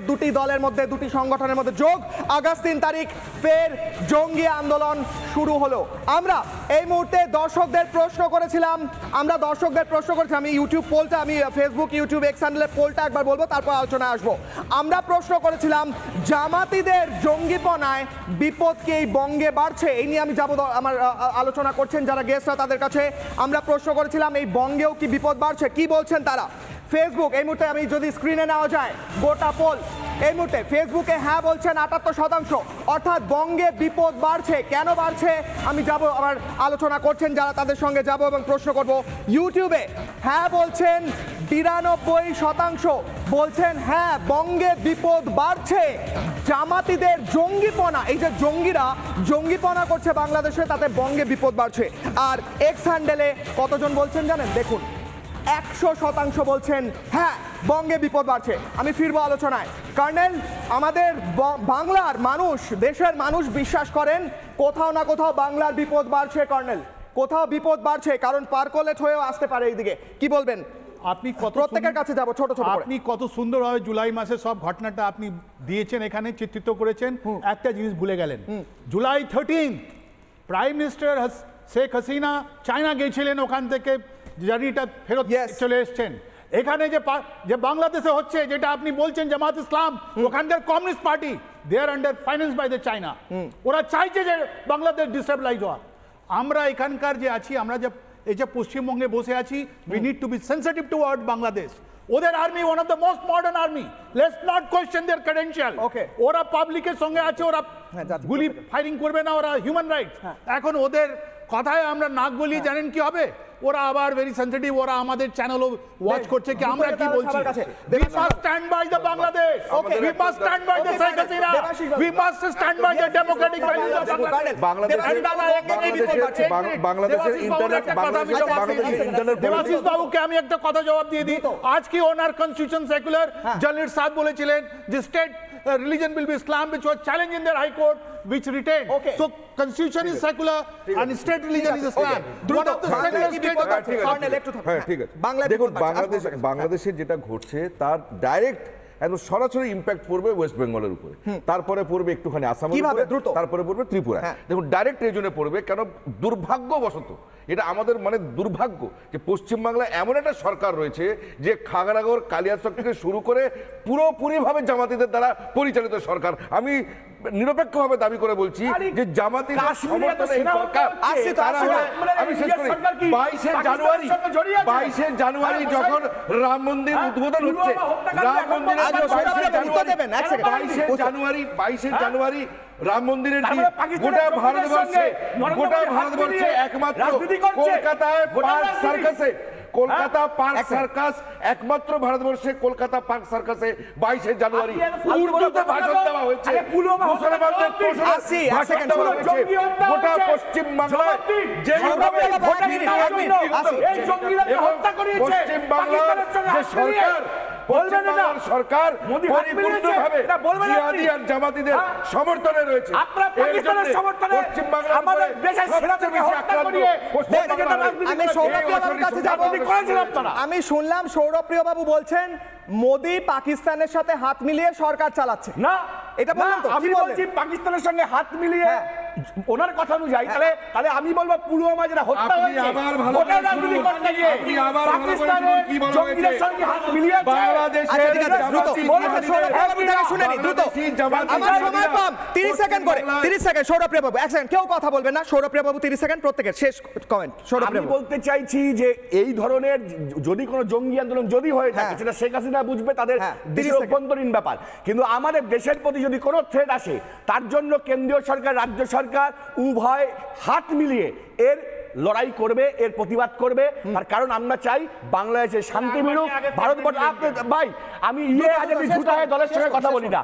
দুটি দলের মধ্যে, দুটি সংগঠনের মধ্যে যোগ। আগস্ট 3 তারিখ ফের জঙ্গি আন্দোলন শুরু হলো। আমরা এই মুহূর্তে দর্শকদের প্রশ্ন করেছিলাম, আমি ইউটিউব পোলটা, আমি ফেসবুক, ইউটিউব, এক্স হ্যান্ডেলের পোলটা একবার বলবো, তারপর আলোচনায় আসবো। আমরা প্রশ্ন করেছিলাম জামাতিদের জঙ্গিপনায় বিপদ কি এই বঙ্গে বাড়ছে? এই নিয়ে আমি যাবো, আমার আলোচনা করছেন যারা গেস্টরা তাদের কাছে। আমরা প্রশ্ন করেছিলাম এই বঙ্গেও কি বিপদ বাড়ছে, কি বলছেন তারা। ফেসবুক এই মুহূর্তে আমি যদি স্ক্রিনে নেওয়া যায় গোটা পোল এই মুহূর্তে ফেসবুকে হ্যাঁ বলছেন 78%, অর্থাৎ বঙ্গে বিপদ বাড়ছে। কেন বাড়ছে আমি যাব, আবার আলোচনা করছেন যারা, তাদের সঙ্গে যাব এবং প্রশ্ন করব। ইউটিউবে হ্যাঁ বলছেন 92%, বলছেন হ্যাঁ বঙ্গে বিপদ বাড়ছে। জামাতিদের জঙ্গিপনা, এই যে জঙ্গিরা জঙ্গিপনা করছে বাংলাদেশে, তাতে বঙ্গে বিপদ বাড়ছে। আর এক্স হ্যান্ডেলে কতজন বলছেন জানেন? দেখুন 100% বলছেন হ্যাঁ বঙ্গে বিপদ বাড়ছে। আমি ফিরবো আলোচনায়। কর্নেল, আমাদের বাংলার মানুষ, দেশের মানুষ বিশ্বাস করেন কোথাও না কোথাও বাংলার বিপদ বাড়ছে। কর্নেল, কোথাও বিপদ বাড়ছে, কারণ পার্কলেট হয়েও আসতে পারে এইদিকে, কি বলবেন? আপনি কত প্রত্যেকের কাছে যাব ছোট ছোট, আপনি কত সুন্দরভাবে জুলাই মাসে সব ঘটনাটা আপনি দিয়েছেন, এখানে চিত্রিত করেছেন। একটা জিনিস ভুলে গেলেন, July 13 prime minister Sheikh Hasina China গিয়েছিলেন, ওখান থেকে জার্নিটা ফেরত চলে এসছেন। এখানে যে বাংলাদেশে হচ্ছে, যেটা আপনি বলছেন জামাত ইসলাম, ওখানকার communist party, they are under finance by the China. ওরা চাইছে যে বাংলাদেশ ডিস্টেবলাইজ হওয়া। আমরা এখানকার যে আছি, আমরা যে এই যে পশ্চিমবঙ্গে বসে আছি, we need to be sensitive toward Bangladesh. ওদের army one of the most modern army, let's not question their credential. ওরা পাবলিকের সঙ্গে আছে, ওরা গুলি ফায়ারিং করবে না, ওরা হিউম্যান রাইটস। এখন ওদের কথায় আমরা নাক গলিয়ে জানেন কি হবে? ওরা আবার ভেরি সেন্সিটিভ, ওরা আমাদের চ্যানেলও ওয়াচ করছে কি আমরা কি বলছি। We must stand by the Bangladesh. We must stand by the Sheikh Hasina. We must stand by the democratic values of Bangladesh. Debashis বাবুকে আমি একটা কথা জবাব দিয়ে দিই। আজকে ওনার কনস্টিটিউশন সেকুলার জালির সাহেব বলেছিলেন যে state religion will be Islam, which was challenged in their High Court, which retained. So constitution is secular and state religion is Islam. One of the secular states. দেখুন বাংলাদেশে যেটা ঘটছে তার ডাইরেক্ট একদম সরাসরি ইম্প্যাক্ট পড়বে ওয়েস্ট বেঙ্গলের উপরে, তারপরে পড়বে একটুখানি আসামের উপরে, তারপরে পড়বে ত্রিপুরা। দেখুন ডাইরেক্ট রিজনে পড়বে, কেন দুর্ভাগ্যবশত, এটা আমাদের মানে দুর্ভাগ্য যে পশ্চিমবাংলায় এমন একটা সরকার রয়েছে যে খাগড়াগড় কালিয়াচক থেকে শুরু করে পুরোপুরিভাবে জামাতিদের দ্বারা পরিচালিত সরকার। আমি নিরপেক্ষভাবে দাবি করে বলছি যে জামাতিদের সমর্থনে এই সরকার। আমি শেষ করি, 22শে জানুয়ারি যখন রাম মন্দির উদ্বোধন হচ্ছে, রাম মন্দিরের 22শে জানুয়ারি রাম মন্দিরের দিন গোটা ভারতবর্ষে একমাত্র কলকাতায় কলকাতা পার্ক সার্কাস, একমাত্র ভারতবর্ষে কলকাতা পার্ক সার্কাসে 22শে জানুয়ারি উর্দুতে ভাষণ দেওয়া হয়েছে, মুসলমানদের ভাষণ দেওয়া হয়েছে। গোটা পশ্চিম বাংলায় যেভাবে পশ্চিমবাংলার যে সরকার পরিপূর্ণভাবে জিহাদি আর জামাতিদের সমর্থনে রয়েছে। আমি শুনলাম সৌরপ্রিয় বাবু বলছেন মোদি পাকিস্তানের সাথে হাত মিলিয়ে সরকার চালাচ্ছে না, এটা বললাম তো। আমি বলছি পাকিস্তানের সঙ্গে হাত মিলিয়ে ওনার কথা অনুযায়ী, তাহলে আমি বলবো পুলওয়ামা যেটা হত্যা হয়েছে, ওটা রাজনীতি করতে গিয়ে পাকিস্তানের জঙ্গিদের সঙ্গে হাত মিলিয়ে বাংলাদেশের শুনেনি দ্রুত, আমার সময় কম, 30 সেকেন্ড করে, 30 সেকেন্ড। সৌরপ্রিয় বাবু এক সেকেন্ড, কেউ কথা বলবেন না। সৌরপ্রিয় বাবু 30 সেকেন্ড, প্রত্যেকের শেষ কমেন্ট। আমি বলতে চাইছি যে এই ধরনের যদি কোনো জঙ্গি আন্দোলন যদি হয়ে থাকে, সেটা শেখ হাসিনা বুঝবে, তাদের দেশের অভ্যন্তরীণ ব্যাপার। কিন্তু আমাদের দেশের প্রতি যদি কোনো থ্রেট আসে, তার জন্য কেন্দ্রীয় সরকার, রাজ্য সরকার উভয় হাত মিলিয়ে এর লড়াই করবে, এর প্রতিবাদ করবে। তার কারণ আমরা চাই বাংলাদেশে শান্তি মিলুক, ভারতবর্ষ। ভাই আমি আজাদি ঝুটায় দলের সঙ্গে কথা বলি না,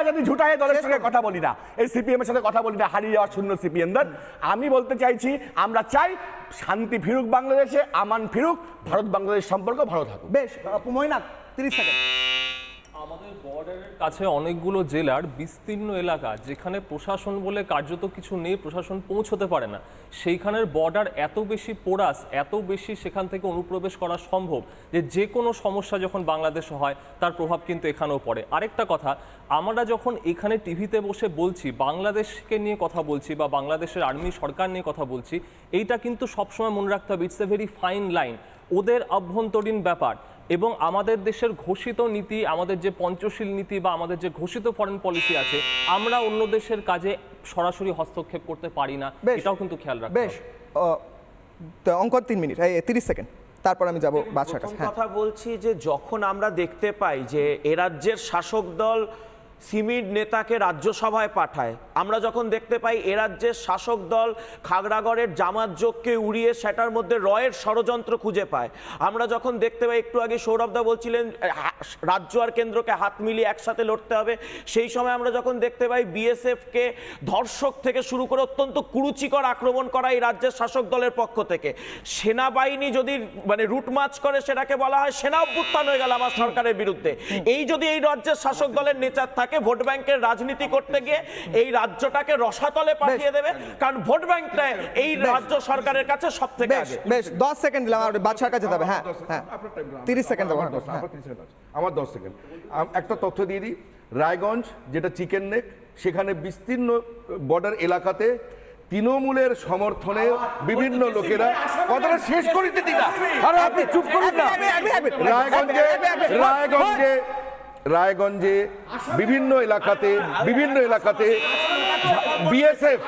আজাদি ঝুটায় দলের সঙ্গে কথা বলি না, এই সিপিএম এর সাথে কথা বলি না, হারিয়ে যাওয়া শূন্য সিপিএমদের। আমি বলতে চাইছি আমরা চাই শান্তি ফিরুক বাংলাদেশে, আমান ফিরুক, ভারত বাংলাদেশ সম্পর্ক ভালো থাকুক। বেশ, মৈনাক 30 সেকেন্ড। আমাদের বর্ডারের কাছে অনেকগুলো জেলার বিস্তীর্ণ এলাকা, যেখানে প্রশাসন বলে কার্যত কিছু নেই, প্রশাসন পৌঁছতে পারে না, সেইখানের বর্ডার এত বেশি পোরাস, এত বেশি সেখান থেকে অনুপ্রবেশ করা সম্ভব যে কোনো সমস্যা যখন বাংলাদেশে হয় তার প্রভাব কিন্তু এখানেও পড়ে। আরেকটা কথা, আমরা যখন এখানে টিভিতে বসে বলছি, বাংলাদেশকে নিয়ে কথা বলছি বা বাংলাদেশের আর্মি সরকার নিয়ে কথা বলছি, এইটা কিন্তু সবসময় মনে রাখতে হবে, it's a very fine line. ওদের আভ্যন্তরীণ ব্যাপার এবং আমাদের দেশের ঘোষিত নীতি, আমাদের যে পঞ্চশীল নীতি বা আমাদের যে ঘোষিত ফরেন পলিসি আছে, আমরা অন্য দেশের কাজে সরাসরি হস্তক্ষেপ করতে পারি না, এটাও কিন্তু খেয়াল রাখতে হবে। বেশ, অঙ্ক 3 মিনিট, 30 সেকেন্ড। তারপর আমি যাব বাদশার কাছে। কথা বলছি যে যখন আমরা দেখতে পাই যে এ রাজ্যের শাসক দল সিমির নেতাকে রাজ্যসভায় পাঠায়, আমরা যখন দেখতে পাই এ রাজ্যের শাসক দল খাগড়াগড়ের জামাত জোটকে উড়িয়ে সেটার মধ্যে রয়ের ষড়যন্ত্র খুঁজে পায়, আমরা যখন দেখতে পাই একটু আগে সৌরভদা বলছিলেন রাজ্য আর কেন্দ্রকে হাত মিলিয়ে একসাথে লড়তে হবে, সেই সময় আমরা যখন দেখতে পাই বিএসএফকে ধর্ষক থেকে শুরু করে অত্যন্ত কুরুচিকর আক্রমণ করা এই রাজ্যের শাসক দলের পক্ষ থেকে, সেনাবাহিনী যদি মানে রুট মার্চ করে সেটাকে বলা হয় সেনা অভ্যুত্থান হয়ে গেল আমার সরকারের বিরুদ্ধে। এই যদি এই রাজ্যের শাসক দলের নেচার থাকে, ভোট ব্যাংকের রাজনীতি করতে গিয়ে এই রাজ্যটাকে রসাতলে পাঠিয়ে দেবে, কারণ ভোট ব্যাংকটা এই রাজ্য সরকারের কাছে সব থেকে আগে। বেশ 10 সেকেন্ড দিলাম, আর বাদশার কাছে যাবে। হ্যাঁ হ্যাঁ 30 সেকেন্ড দেবো। আমার 10 সেকেন্ড একটা তথ্য দিয়ে দিই। রায়গঞ্জ যেটা চিকেন নেক, সেখানে বিস্তীর্ণ বর্ডার এলাকাতে তৃণমূলের সমর্থনে বিভিন্ন লোকেরা, কথাটা শেষ করে দিতে দিন, আরে আপনি চুপ করুন না। রায়গঞ্জে বিভিন্ন এলাকাতে বিএসএফ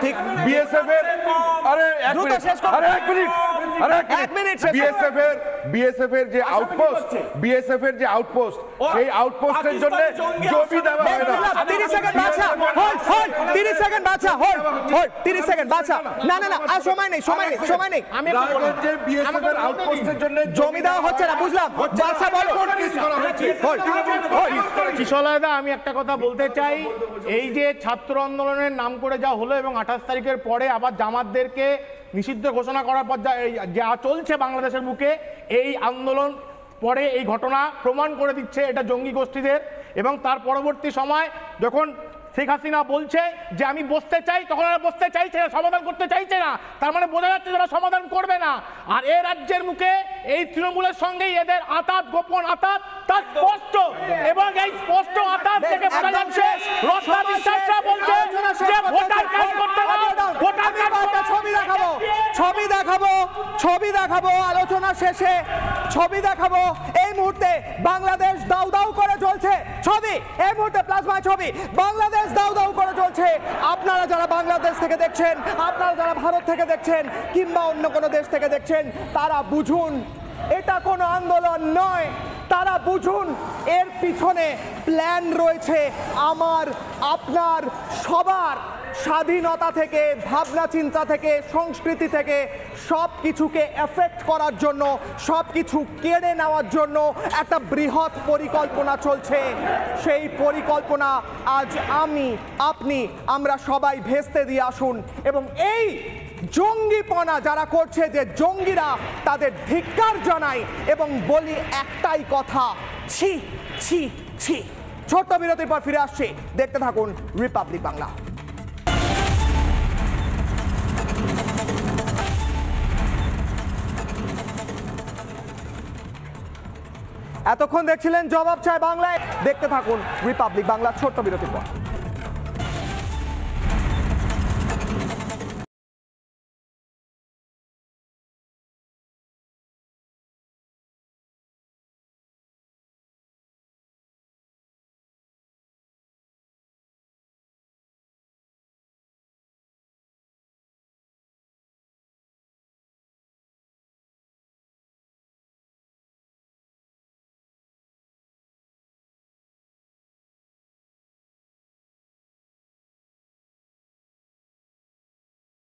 এর যে আউটপোস্ট সেই আউটপোস্টের জন্য জমি দেওয়া হয় না। 30 সেকেন্ড বাচ্চা, হোল্ড 30 সেকেন্ড বাচ্চা, হোল্ড 30 সেকেন্ড বাচ্চা। না আর সময় নেই। আমি রায়গঞ্জে বিএসএফ এর আউটপোস্টের জন্য জমি দেওয়া হচ্ছে না, বুঝলাম। বাচ্চা বলো। কিশোরদা, আমি একটা কথা বলতে চাই, এই যে ছাত্র আন্দোলনের নাম করে যা হলো এবং 28 তারিখের পরে আবার জামাতদেরকে নিষিদ্ধ ঘোষণা করার পর যা চলছে বাংলাদেশের বুকে, এই আন্দোলন পরে এই ঘটনা প্রমাণ করে দিচ্ছে এটা জঙ্গি গোষ্ঠীদের। এবং তার পরবর্তী সময় যখন শেখ হাসিনা বলছে যে আমি বসতে চাই, তখন আর বসতে চাইছে না, সমাধান করতে চাইছে না, তার মানে বোঝা যাচ্ছে যারা সমাধান করবে না। আর এই রাজ্যের মুখে এই তৃণমূলের সঙ্গেই এদের আতাত, গোপন আতাত, তা স্পষ্ট। এবং এই স্পষ্ট আতাত থেকে বোঝা যাচ্ছে রত্না বিশ্বাসরা বলছে যে ভোটার কার্ড করতে হবে, ভোটার কার্ড। ছবি দেখাবো আলোচনা শেষে, ছবি দেখাবো। এই মুহূর্তে বাংলাদেশ দাউ দাউ করে জ্বলছে, ছবি এই মুহূর্তে প্লাজমায় ছবি, বাংলাদেশ দাউ দাউ করে জ্বলছে। আপনারা যারা বাংলাদেশ থেকে দেখছেন, আপনারা যারা ভারত থেকে দেখছেন, কিংবা অন্য কোনো দেশ থেকে দেখছেন, তারা বুঝুন এটা কোনো আন্দোলন নয়। তারা বুঝুন এর পিছনে প্ল্যান রয়েছে আমার, আপনার, সবার। স্বাধীনতা থেকে, ভাবনা চিন্তা থেকে, সংস্কৃতি থেকে সব কিছুকে এফেক্ট করার জন্য, সব কিছু কেড়ে নেওয়ার জন্য একটা বৃহৎ পরিকল্পনা চলছে। সেই পরিকল্পনা আজ আমি, আপনি, আমরা সবাই ভেস্তে দিয়ে আসুন। এবং এই জঙ্গিপনা যারা করছে, যে জঙ্গিরা, তাদের ধিক্কার জানাই এবং বলি একটাই কথা, ছি ছি ছি। ছোট্ট বিরতির পর ফিরে আসছি, দেখতে থাকুন রিপাবলিক বাংলা। এতক্ষণ দেখছিলেন জবাব চাই বাংলায়, দেখতে থাকুন রিপাবলিক বাংলা। ছোট্ট বিরতির পর।